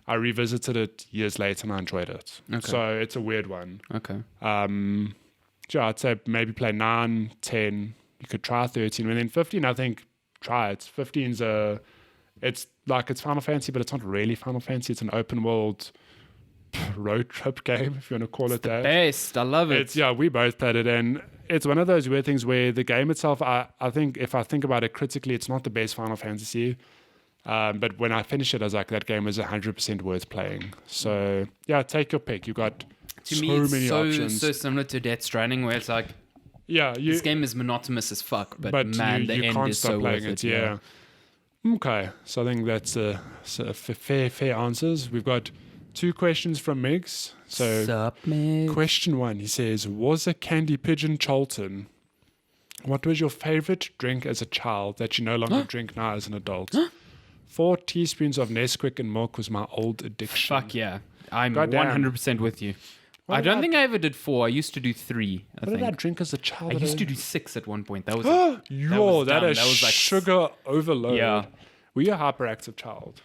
I revisited it years later and I enjoyed it. Okay. So it's a weird one. Okay. I'd say maybe play 9, 10. You could try 13. And then 15, I think, try it. 15's it's like it's Final Fantasy, but it's not really Final Fantasy. It's an open world road trip game, if you want to call it that. Best. I love it. We both played it, and it's one of those weird things where the game itself, I think if I think about it critically, it's not the best Final Fantasy. But when I finished it, I was like, that game is 100% worth playing. So yeah, take your pick. You got many options. So similar to Death Stranding, where it's like, this game is monotonous as fuck, but man, the end is so worth it. Yeah. Okay, so I think that's fair answers. We've got 2 questions from Migs. So, sup, Migs? Question 1, he says, was a candy pigeon Cholton? What was your favorite drink as a child that you no longer drink now as an adult? 4 teaspoons of Nesquik and milk was my old addiction. Fuck yeah. I'm 100% with you. I don't think I ever did 4. I used to do 3. What did I drink as a child? I used to do 6 at one point. That was that is like sugar overload. Yeah. Were you a hyperactive child?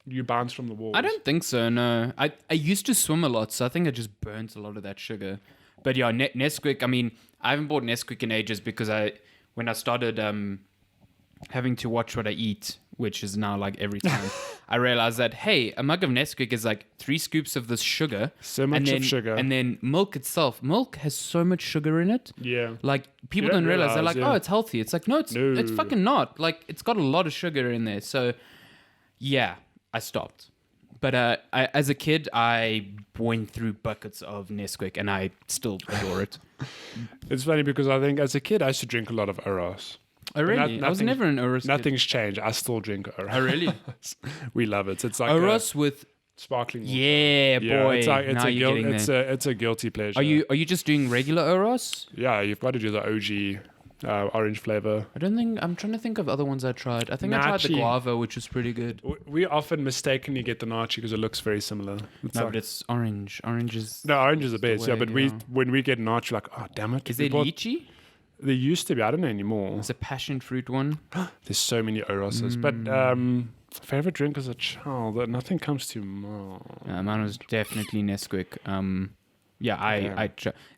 You bounce from the walls? I don't think so, no. I used to swim a lot, so I think I just burnt a lot of that sugar. But yeah, Nesquik, I mean, I haven't bought Nesquik in ages because when I started having to watch what I eat, which is now like every time, I realized that, hey, a mug of Nesquik is like 3 scoops of this sugar. So much of sugar. And then milk itself. Milk has so much sugar in it. Yeah. Like, people don't realize. They're like, oh, it's healthy. It's like, no, it's fucking not. Like, it's got a lot of sugar in there. So, yeah, I stopped. But as a kid, I went through buckets of Nesquik, and I still adore it. It's funny because I think as a kid, I used to drink a lot of Oros. Oh, really? I was never an Oros kid. Nothing's changed. I still drink Oros. Oh, really? We love it. It's like Oros with sparkling water. Yeah, boy. It's a guilty pleasure. Are you just doing regular Oros? Yeah, you've got to do the OG orange flavor. I'm trying to think of other ones I tried. I think I tried the guava, which was pretty good. We often mistakenly get the nachi because it looks very similar. But it's orange. Orange is the best. But when we get nachi, like, oh damn it! Is there lychee? There used to be. I don't know anymore. It's a passion fruit one. There's so many Oroses. But favorite drink as a child? Nothing comes to mind. Mine was definitely Nesquik. I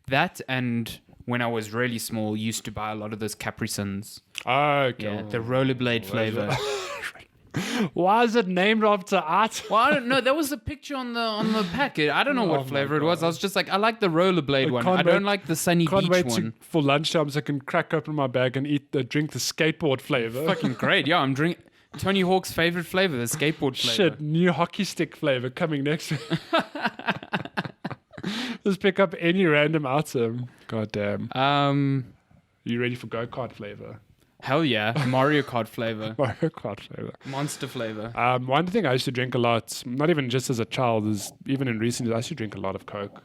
that, and when I was really small, used to buy a lot of those Capri Suns. Oh, okay. Yeah, the rollerblade flavor. Why is it named after art? Well, I don't know. There was a picture on the packet. I don't know Oh what my flavor it was. I was just like, I like the rollerblade one. can't I don't wait- like the sunny Can't beach wait one. for lunchtime so I can crack open my bag and drink the skateboard flavor. Fucking great. Yeah, I'm drinking Tony Hawk's favorite flavor, the skateboard flavor. Shit, new hockey stick flavor coming next week. Just pick up any random item. God damn. You ready for go-kart flavor? Hell yeah. Mario Kart flavor. Mario Kart flavor. Monster flavor. One thing I used to drink a lot, not even just as a child, is even in recent years, I used to drink a lot of Coke.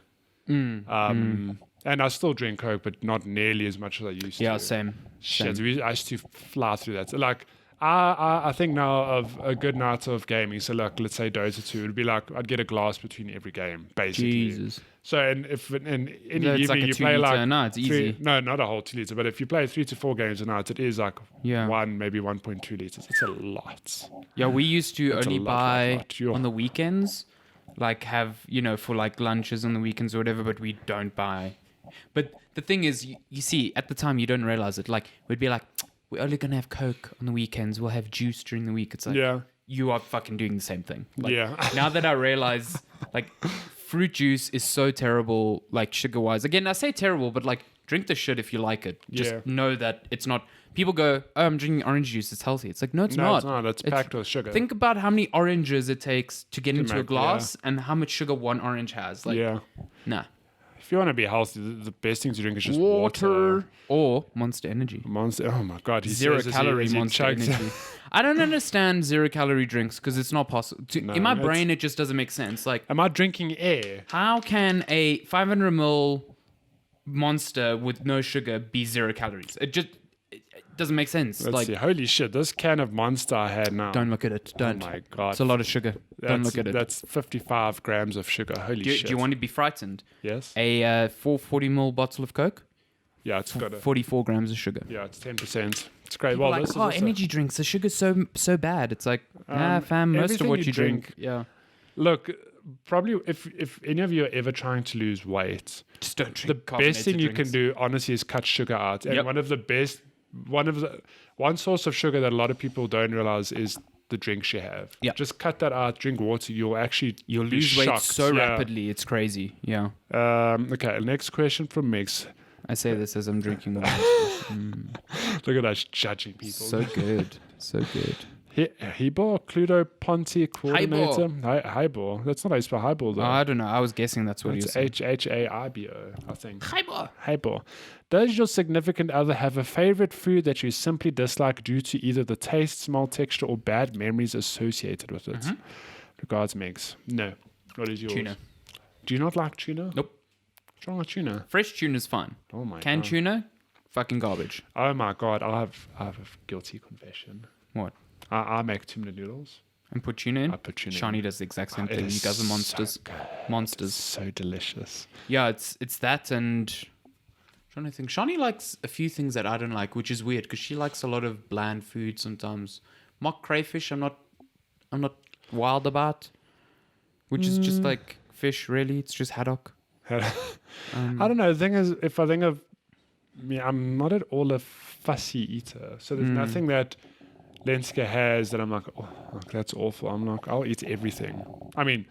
And I still drink Coke, but not nearly as much as I used to. Yeah, same. Shit, I used to fly through that. So like, I think now of a good night of gaming. So like, let's say Dota 2, it'd be like I'd get a glass between every game, basically. Jesus. So if in any It's evening like a you 2 play liter like a night, it's easy. no, not a whole 2 liter, but if you play 3 to 4 games a night, it is like Yeah. 1, maybe 1.2 liters. It's a lot. Yeah, we used to That's a only lot, buy lot. Yo. on the weekends, like have, for like lunches on the weekends or whatever, but we don't buy. But the thing is, you see, at the time you don't realize it. Like, we'd be like, we're only going to have Coke on the weekends. We'll have juice during the week. It's like, Yeah. you are fucking doing the same thing. Like, Yeah. Now that I realize, like, fruit juice is so terrible, like, sugar-wise. Again, I say terrible, but, like, drink the shit if you like it. Just Yeah. know that it's not... People go, oh, I'm drinking orange juice. It's healthy. It's like, no, it's No, not. it's not. It's packed with sugar. Think about how many oranges it takes to get into a make- glass and how much sugar one orange has. Like, yeah. nah. If you want to be healthy, the best thing to drink is just water. Or Monster Energy. Monster. Oh my god. He Zero says as calorie as he Monster chugs- Energy. I don't understand 0-calorie drinks because it's not possible. No, In my it's- brain, it just doesn't make sense. Like, Am I drinking air? how can a 500 ml Monster with no sugar be 0 calories? It doesn't make sense. Let's Like, see. Holy shit. This can of Monster I had now. don't look at it. Don't. Oh my god. It's a lot of sugar. Don't look at it. That's 55 grams of sugar. Holy Do shit. you want to be frightened? Yes. A 440 ml bottle of Coke, Yeah, it's got a. 44 grams of sugar. Yeah, it's 10%. It's great. People Well, are this like, is oh, also- energy drinks, the sugar's so bad. It's like, fam, most of everything what you you drink. drink- Yeah. Look, probably if any of you are ever trying to lose weight, Just don't the drink best thing carbonated you drinks. can do, honestly, is cut sugar out. And Yep. one source of sugar that a lot of people don't realize is the drinks you have. Yep. Just cut that out. Drink water. You'll be Lose weight shocked. so Yeah. rapidly. It's crazy. Yeah. Okay, next question from Mix. I say this as I'm drinking water. Look at us judging people. So good. So good. Hibor, Cluedo, Ponte, Coordinator. Hibor. That's not how you spell highball, though. Oh, I don't know. I was guessing that's what he was It's saying. Hhaibo, I think. Hyper. Hibor. Does your significant other have a favorite food that you simply dislike due to either the taste, smell, texture, or bad memories associated with it? Regards, Megs. No. What is yours? Tuna. Do you not like tuna? Nope. What's wrong with tuna? Fresh tuna's fine. Oh my Canned god. tuna, fucking garbage. Oh my god. I have a guilty confession. What? I make tuna noodles. And put tuna in? I put tuna in. Shani does the exact same It thing. is You guys are monsters. so good. Monsters. It's so delicious. Yeah, it's that and I'm trying to think. Shani likes a few things that I don't like, which is weird because she likes a lot of bland food sometimes. Mock crayfish, I'm not wild about, which is just like fish. Really, it's just haddock. I don't know. The thing is, if I think of me, I'm not at all a fussy eater. So there's nothing that Lenska has that I'm like, oh, that's awful. I'm like, I'll eat everything. I mean,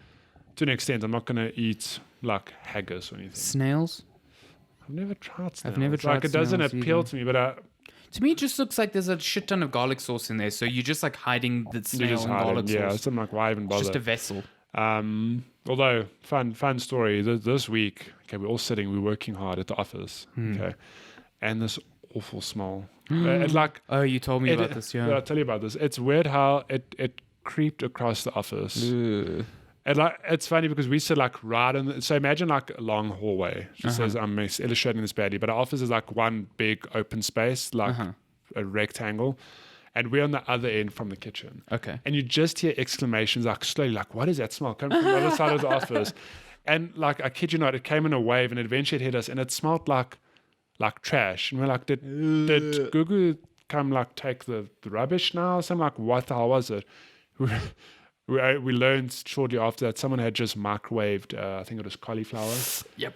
to an extent, I'm not going to eat like haggis or anything. Snails. I've never tried snails. I've never tried Like, it doesn't snails appeal either. to me, but To me, it just looks like there's a shit ton of garlic sauce in there. So you're just like hiding the you snail just and hide garlic it. Yeah, sauce. so I'm like, why even It's bother? just a vessel. Although fun story. This week, okay, we're all sitting, we're working hard at the office, okay, and this awful smell. It's like Oh, you told me about this, yeah. I'll tell you about this. It's weird how it creeped across the office. Ugh. And like it's funny because we sit like right in the, so imagine like a long hallway. Just says I'm illustrating this badly, but our office is like one big open space, like a rectangle, and we're on the other end from the kitchen. Okay. And you just hear exclamations like slowly, like, what is that smell coming from the other side of the office? And like, I kid you not, it came in a wave and eventually it hit us and it smelled like trash. And we're like, did Gugu come like take the rubbish now? So I'm like, what the hell was it? We learned shortly after that someone had just microwaved, I think it was cauliflower. Yep.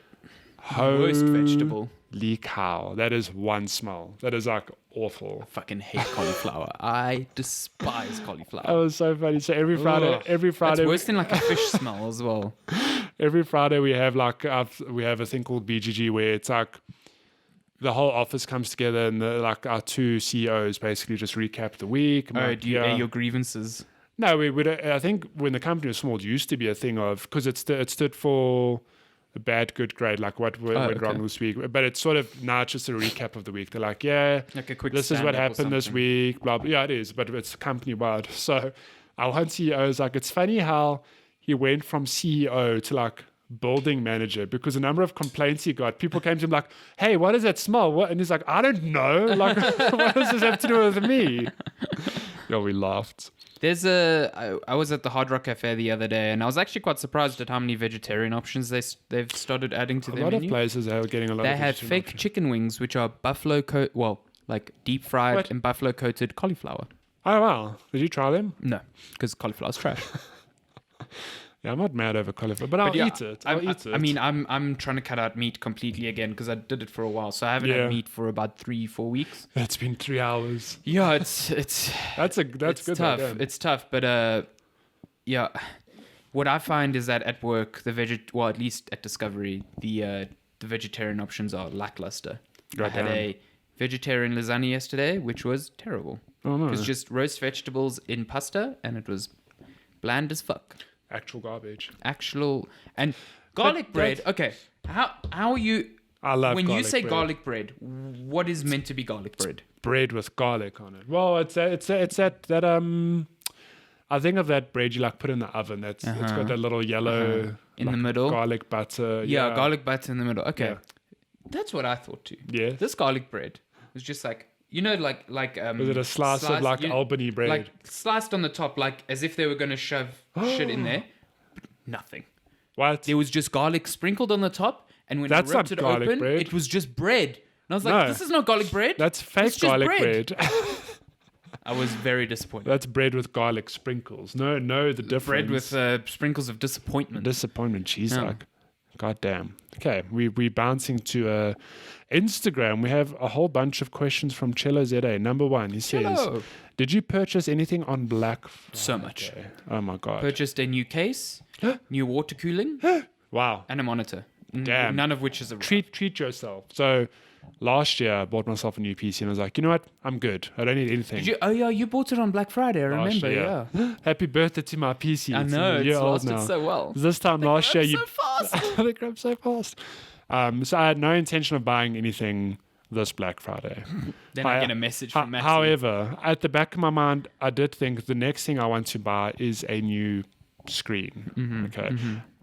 Worst vegetable. Holy cow. That is one smell. That is like awful. Fucking hate cauliflower. I despise cauliflower. That was so funny. So every Friday, That's worse than like a fish smell as well. every Friday we have like we have a thing called BGG where it's like the whole office comes together and like our two CEOs basically just recap the week. Oh, do you air your grievances? No, we would. I think when the company was small, it used to be a thing of because it stood for a bad, good, great, like what went wrong this week. But it's sort of now it's just a recap of the week. They're like, yeah, like a quick this is what happened this week. Blah, blah. Yeah, it is, but it's company wide. So our one CEO is like, it's funny how he went from CEO to like building manager because the number of complaints he got, people came to him like, hey, what does that smell? What? And he's like, I don't know. Like, what does this have to do with me? Yeah, we laughed. I was at the Hard Rock Cafe the other day, and I was actually quite surprised at how many vegetarian options they've started adding to their menu. A lot of places are getting a lot They of have fake options. chicken wings, which are like deep fried and buffalo coated cauliflower. Oh, wow. Did you try them? No, because cauliflower's trash. Yeah, I'm not mad over cauliflower, but I'll eat it. I'll eat it. I mean, I'm trying to cut out meat completely again because I did it for a while, so I haven't had meat for about 3-4 weeks. It's been 3 hours. Yeah, it's that's good. Tough. It's tough, but yeah. What I find is that at work, at least at Discovery, the vegetarian options are lackluster. I had a vegetarian lasagna yesterday, which was terrible. Oh no! It was just roast vegetables in pasta, and it was bland as fuck. Actual garbage. And garlic bread. Okay, how are you? I love when garlic you say bread. garlic bread. What is meant to be garlic bread? Bread with garlic on it. Well, it's that I think of that bread you like put in the oven. It's got that little yellow in like the middle garlic butter. Yeah, garlic butter in the middle. Okay, Yeah. that's what I thought too. Yeah. This garlic bread was just like like Was it a slice of like Albany bread? like sliced on the top, like as if they were going to shove shit in there. Nothing. What? There was just garlic sprinkled on the top, and when That's I ripped not it garlic open, bread. it was just bread. And I was like, No. this is not garlic bread. That's fake It's just garlic bread. bread. I was very disappointed. That's bread with garlic sprinkles. No, the difference. Bread with sprinkles of disappointment. Disappointment cheese Yeah. like. God damn. Okay, we're bouncing to Instagram. We have a whole bunch of questions from Cello ZA. Number one, he says, Cello. did you purchase anything on Black Friday? So much. Oh my God. Purchased a new case, new water cooling, Wow. and a monitor. Damn. None of which is a Treat yourself. So last year I bought myself a new PC and I was like, you know what? I'm good. I don't need anything. Did you? Oh yeah, you bought it on Black Friday. I Last remember. year. Yeah. Happy birthday to my PC. I It's know. a It's year old lasted now. so well. This time last year, so fast. they grew up so fast. So I had no intention of buying anything this Black Friday. Then I get a message from Matty. However, at the back of my mind, I did think the next thing I want to buy is a new screen. Okay.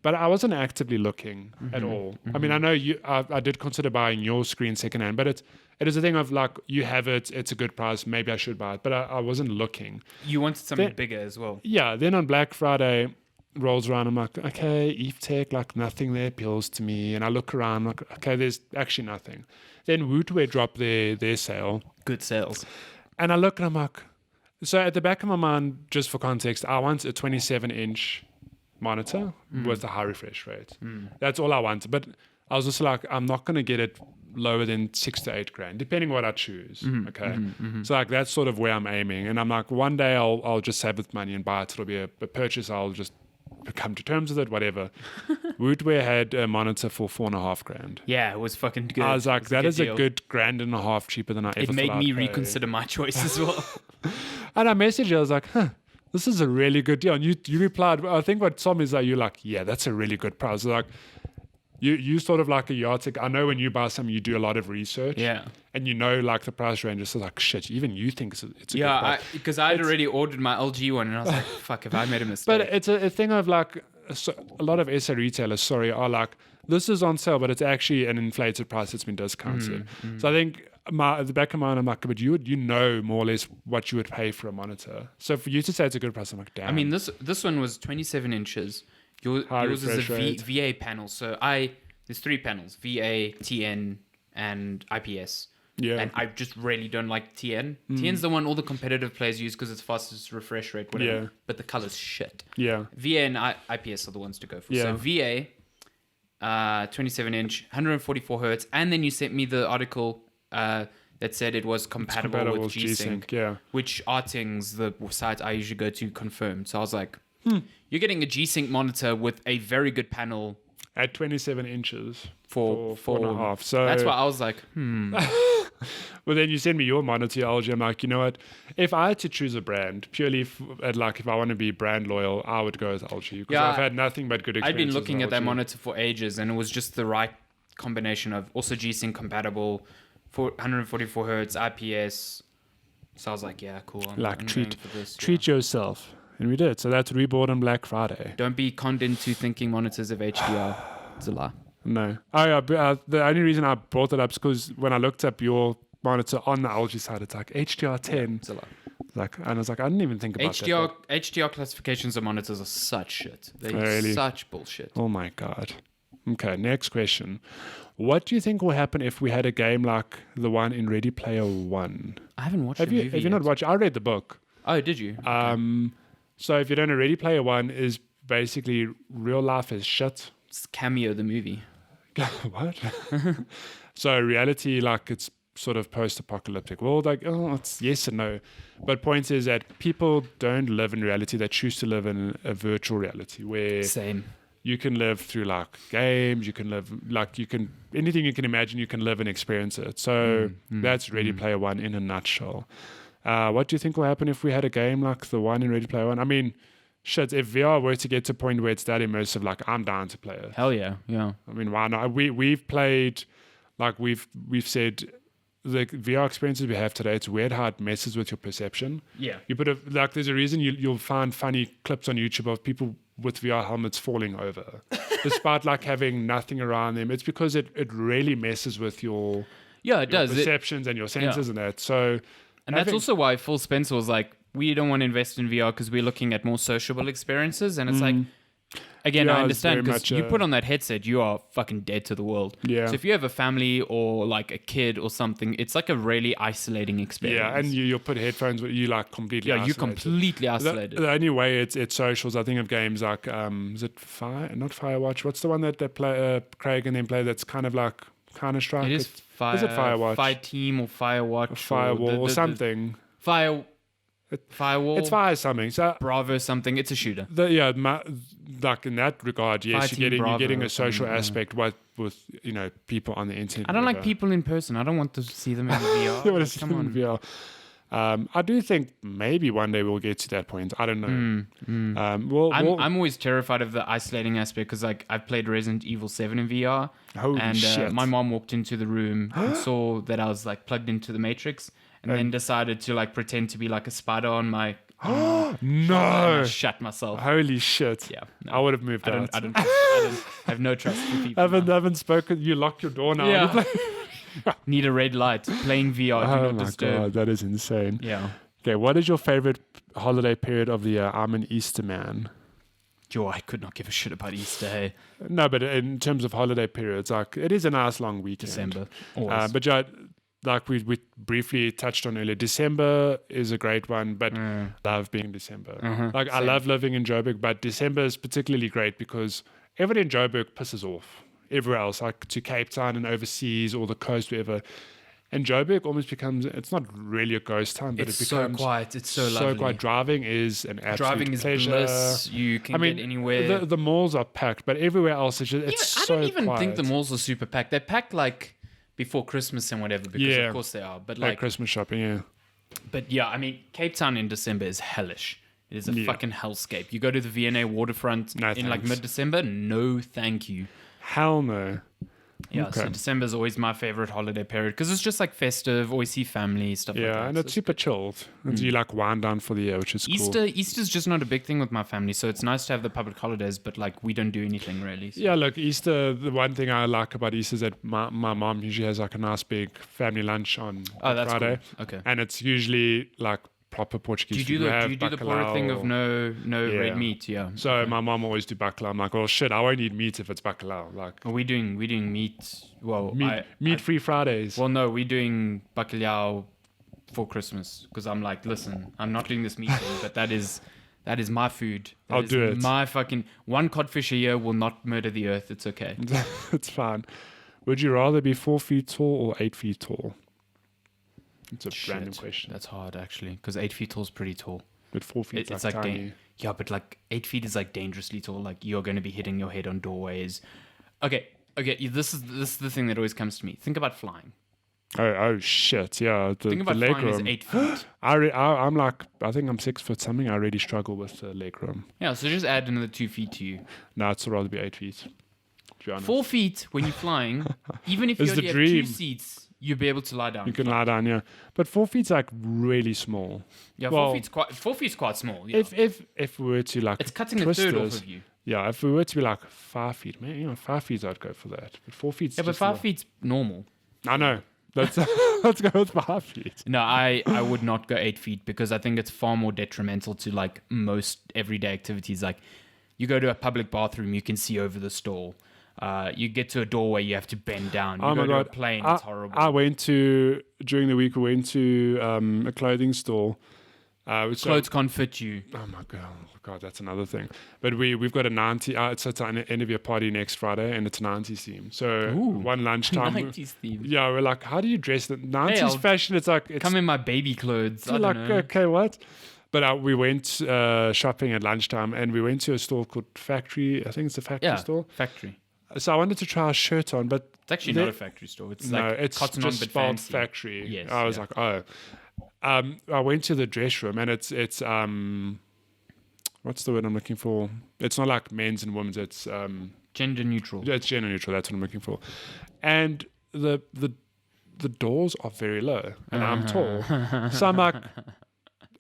But I wasn't actively looking at all. I mean, I know I did consider buying your screen secondhand, but it is a thing of like, you have it, it's a good price, maybe I should buy it. But I wasn't looking. You wanted something bigger as well. Yeah, then on Black Friday rolls around, I'm like, okay, Eve Tech, like nothing there appeals to me. And I look around, like, okay, there's actually nothing. Then Wootware dropped their sale. Good sales. And I look and I'm like, so at the back of my mind, just for context, I want a 27-inch monitor with a high refresh rate. That's all I want. But I was also like, I'm not going to get it lower than 6 to 8 grand, depending what I choose. Okay. So like that's sort of where I'm aiming. And I'm like, one day I'll just save the money and buy it. It'll be a purchase. I'll just come to terms with it, whatever. Wootware had a monitor for 4.5 grand. Yeah, it was fucking good. I was like, that is deal. a good $1.50 cheaper than I ever It thought made I'd me pay. reconsider my choice as well. And I messaged you, I was like, this is a really good deal. And you replied, I think what Tom is like, you're like, yeah, that's a really good price. Like, you sort of like a yardstick. I know when you buy something, you do a lot of research. Yeah. And you know, like the price range. So like, shit, even you think it's a good Yeah, price. because I'd already ordered my LG one, and I was like, fuck, if I made a mistake. But it's a thing of like, a lot of SA retailers, are like, this is on sale, but it's actually an inflated price that's been discounted. So I think at the back of my mind, I'm like, but you know more or less what you would pay for a monitor. So for you to say it's a good price, I'm like, damn. I mean, this one was 27 inches. Yours is a refresh rate. VA panel. So there's 3 panels: VA, TN, and IPS. Yeah. And I just really don't like TN. TN's the one all the competitive players use because it's fastest refresh rate, whatever. Yeah. But the color's shit. Yeah. VA and IPS are the ones to go for. Yeah. So VA, 27 inch, 144 hertz, and then you sent me the article that said it was compatible with G-Sync, which Arting's the site I usually go to confirmed. So I was like, you're getting a G-Sync monitor with a very good panel at 27 inches for 4.5. So that's why I was like, Well, then you send me your monitor, LG. I'm like, you know what? If I had to choose a brand, purely if I want to be brand loyal, I would go with LG. Because I've had nothing but good experiences. I'd been looking at that monitor for ages, and it was just the right combination of also G-Sync compatible, 144 hertz, IPS. So I was like, yeah, cool. I'm treat yourself. And we did. So that's what we bought on Black Friday. Don't be conned into thinking monitors of HDR. It's a lie. No. Oh, yeah. The only reason I brought it up is because when I looked up your monitor on the LG side, it's like HDR10. Yeah, it's a lie. And I was like, I didn't even think about that. HDR classifications of monitors are such shit. They're really? Such bullshit. Oh my God. Okay, next question. What do you think will happen if we had a game like the one in Ready Player One? I haven't watched the movie Have you not watched? I read the book. Oh, did you? Okay. So if you don't know, Ready Player One is basically real life is shit. It's Cameo, the movie. What? So reality, like it's sort of post-apocalyptic world. Like, it's yes and no. But point is that people don't live in reality. They choose to live in a virtual reality where you can live through like games. You can live anything you can imagine. You can live and experience it. So that's Ready Player One in a nutshell. What do you think will happen if we had a game like the one in Ready Player One? I mean, shit, if VR were to get to a point where it's that immersive, like I'm down to play it. Hell yeah. I mean, why not? We've played, like we've said, the VR experiences we have today, it's weird how it messes with your perception. Yeah. You put there's a reason you'll find funny clips on YouTube of people with VR helmets falling over, despite like having nothing around them. It's because it really messes with your perceptions and your senses and that. So. And that's also why Phil Spencer was like, we don't want to invest in VR because we're looking at more sociable experiences. And it's like, again, I understand because you put on that headset, you are fucking dead to the world. Yeah. So if you have a family or like a kid or something, it's like a really isolating experience. Yeah, and you'll put headphones where you like completely isolated. You're completely isolated. The only way it's socials, I think of games like, is it not Firewatch? What's the one that they play, Craig and then play that's kind of like Counter-Strike? It is is it Firewatch? Fire Team or Firewatch. Or Firewall or something. Firewall. It's Fire something. So Bravo something. It's a shooter. Like in that regard, yes, you're getting a social aspect with people on the internet. I don't like people in person. I don't want to see them in VR. You want to see them in VR. I do think maybe one day we'll get to that point. I don't know. I'm always terrified of the isolating aspect because like I've played Resident Evil 7 in VR. Holy shit. My mom walked into the room and saw that I was like plugged into the Matrix and then decided to like pretend to be like a spider on my no. I shut myself. Holy shit. Yeah. No. I would have moved out. I have no trust for people. I haven't spoken. You lock your door now. Yeah. Need a red light. Playing VR. Oh my God, that is insane. Yeah. Okay, what is your favorite holiday period of the year? I'm an Easter man. Joe, I could not give a shit about Easter. Hey. No, but in terms of holiday periods, like it is a nice long weekend. December. Always. But yeah, like we briefly touched on earlier, December is a great one, but love being December. Like I love living in Joburg, but December is particularly great because everybody in Joburg pisses off everywhere else, like to Cape Town and overseas or the coast, wherever. And Joburg almost becomes, it's not really a ghost town, but it becomes so quiet. It's so lovely. So quiet. Driving is an absolute pleasure. Bliss. You can get anywhere. The malls are packed, but everywhere else it's just, it's so quiet. I don't even think the malls are super packed. They're packed like before Christmas and whatever, because of course they are. But like Christmas shopping, yeah. But yeah, I mean, Cape Town in December is hellish. It is a fucking hellscape. You go to the V&A waterfront in like mid-December, no thank you. Hell no. Yeah, so December is always my favorite holiday period because it's just like festive, always see family, stuff like that. Yeah, and it's super chilled. And you like wind down for the year, which is cool. Easter's just not a big thing with my family, so it's nice to have the public holidays, but like we don't do anything really. So. Yeah, look, Easter, the one thing I like about Easter is that my mom usually has like a nice big family lunch on Friday. Cool. Okay. And it's usually like proper Portuguese food. Do you do the Porter thing of no red meat? Yeah. So my mom always do bacalhau. I'm like, well, shit, I won't eat meat if it's bacalhau. Like, are we doing meat? Well, meat-free Fridays. Well, no, we're doing bacalhau for Christmas because I'm like, listen, I'm not doing this meat thing, but that is my food. I'll do it. My fucking one codfish a year will not murder the earth. It's okay. It's fine. Would you rather be 4 feet tall or 8 feet tall? It's a random question. That's hard actually, because 8 feet tall is pretty tall. But 4 feet It's like like tiny. yeah, but like 8 feet is like dangerously tall. Like you're going to be hitting your head on doorways. Okay. This is the thing that always comes to me. Think about flying. Oh shit! Yeah, Think about leg flying as room. 8 feet. I'm like, I think I'm 6 foot something. I really struggle with the leg room. Yeah, so just add another 2 feet to you. No, it's rather be 8 feet. To be honest. 4 feet when you're flying, even if you Is only the have dream. 2 seats, you'll be able to lie down. You can lie down, yeah. But 4 feet's like really small. Yeah, well, 4 feet's quite small. Yeah. If we were to like It's cutting a twisters, third off of you. Yeah, if we were to be like 5 feet, man, 5 feet I'd go for that. But 4 feet's Yeah, but just 5 feet's normal. I know. Let's go with 5 feet. No, I would not go 8 feet because I think it's far more detrimental to like most everyday activities. Like you go to a public bathroom, you can see over the stall. You get to a doorway, you have to bend down. You go to a plane, it's horrible. During the week, we went to a clothing store. Clothes can't fit you. Oh my god, that's another thing. But we've got a 90. It's an end of year party next Friday, and it's a 90s theme. So one lunchtime. 90s theme. Yeah, we're like, how do you dress the 90s fashion? It's like come in my baby clothes. I don't like know. okay, what? But we went shopping at lunchtime, and we went to a store called Factory. I think it's a factory store. Factory. So I wanted to try a shirt on, but It's actually not a factory store. It's like it's cotton just on but spelled fancy. factory. Yes, I was like, oh. I went to the dress room, and it's what's the word I'm looking for? It's not like men's and women's. It's Gender neutral. yeah, it's gender neutral. That's what I'm looking for. And the doors are very low, and I'm tall, so I'm like,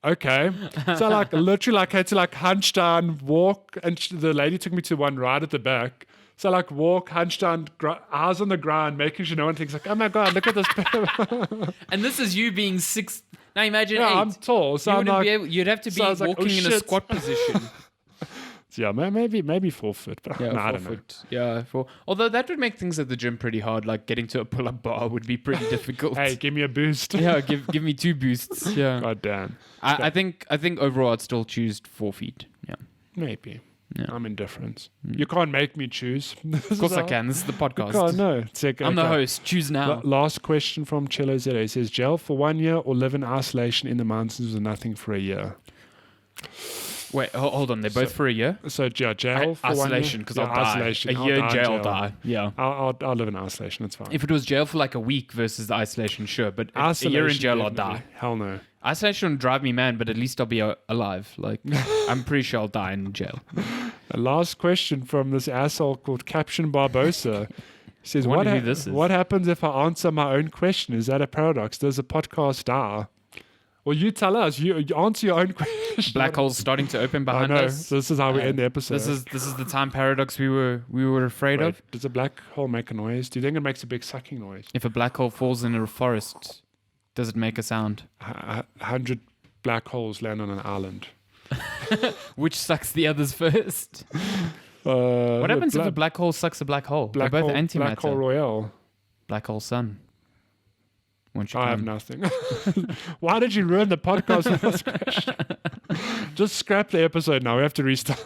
okay. So like literally like had to like hunch down, walk, and the lady took me to one right at the back. So like walk, hunch down, eyes on the ground, making sure no one thinks like, oh my god, look at this. And this is you being 6. Now imagine 8. I'm tall, so You I'm wouldn't like, be able, you'd have to be so I was like, walking oh, in a shit. squat position. yeah, maybe 4 foot, but no, I don't know. Yeah, although that would make things at the gym pretty hard. Like getting to a pull-up bar would be pretty difficult. Hey, give me a boost. Yeah, give me 2 boosts. Yeah, God damn. I think overall I'd still choose 4 feet. Yeah, Maybe. Yeah. I'm indifferent. You can't make me choose. of course I can. This is the podcast. God, no. I'm the host. Choose now. Last question from Cello Zero. He says, jail for 1 year or live in isolation in the mountains with nothing for a year? Wait, hold on. They're both for a year. So yeah, jail for 1 year. Isolation, because I'll die. Isolation. A year in jail, I'll die. Yeah. I'll live in isolation. That's fine. If it was jail for like a week versus the isolation, sure. But a Isolation, year in jail, I'll definitely. die. Hell no. Isolation would drive me mad, but at least I'll be alive. Like, I'm pretty sure I'll die in jail. The last question from this asshole called Caption Barbosa. He says, I wonder who this is. what happens if I answer my own question? Is that a paradox? Does the podcast die? Well, you tell us. You answer your own question. Black holes starting to open behind I know. us. This is how we end the episode. This is the time paradox we were afraid Wait, of. does a black hole make a noise? Do you think it makes a big sucking noise? If a black hole falls in a forest, does it make a sound? 100 black holes land on an island. Which sucks the others first? What happens if a black hole sucks a black hole? They're both antimatter. Black hole royale. Black hole sun. Won't you I have come? nothing. Why did you ruin the podcast with this question? Just scrap the episode now. We have to restart.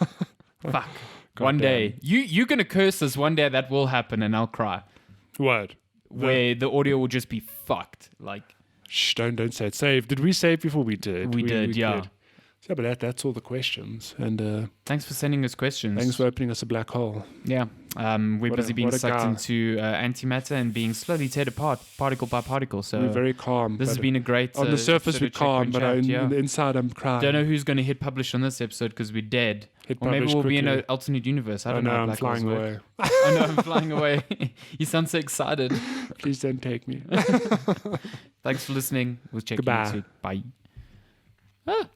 Fuck. God One damn. day. You're going to curse us one day. That will happen and I'll cry. What? Where the audio will just be fucked. Like, Shh, don't say it. Save. Did we save before we did? we did, yeah. did. Yeah, but that's all the questions. And thanks for sending us questions. thanks for opening us a black hole. Yeah. We're What busy a- being what a sucked guy. into antimatter and being slowly teared apart, particle by particle. So We're very calm. this has but been a great. on the surface episode we're of Check calm, When but Chat, yeah. on the inside I'm crying. Don't know who's going to hit publish on this episode because we're dead. Hit Or maybe publish we'll be in quickly. an alternate universe. I I don't know, know. how I'm black holes flying work. away. I know I'm flying away. You sound so excited. Please don't take me. Thanks for listening. We'll check Goodbye. you next week. Bye. Ah.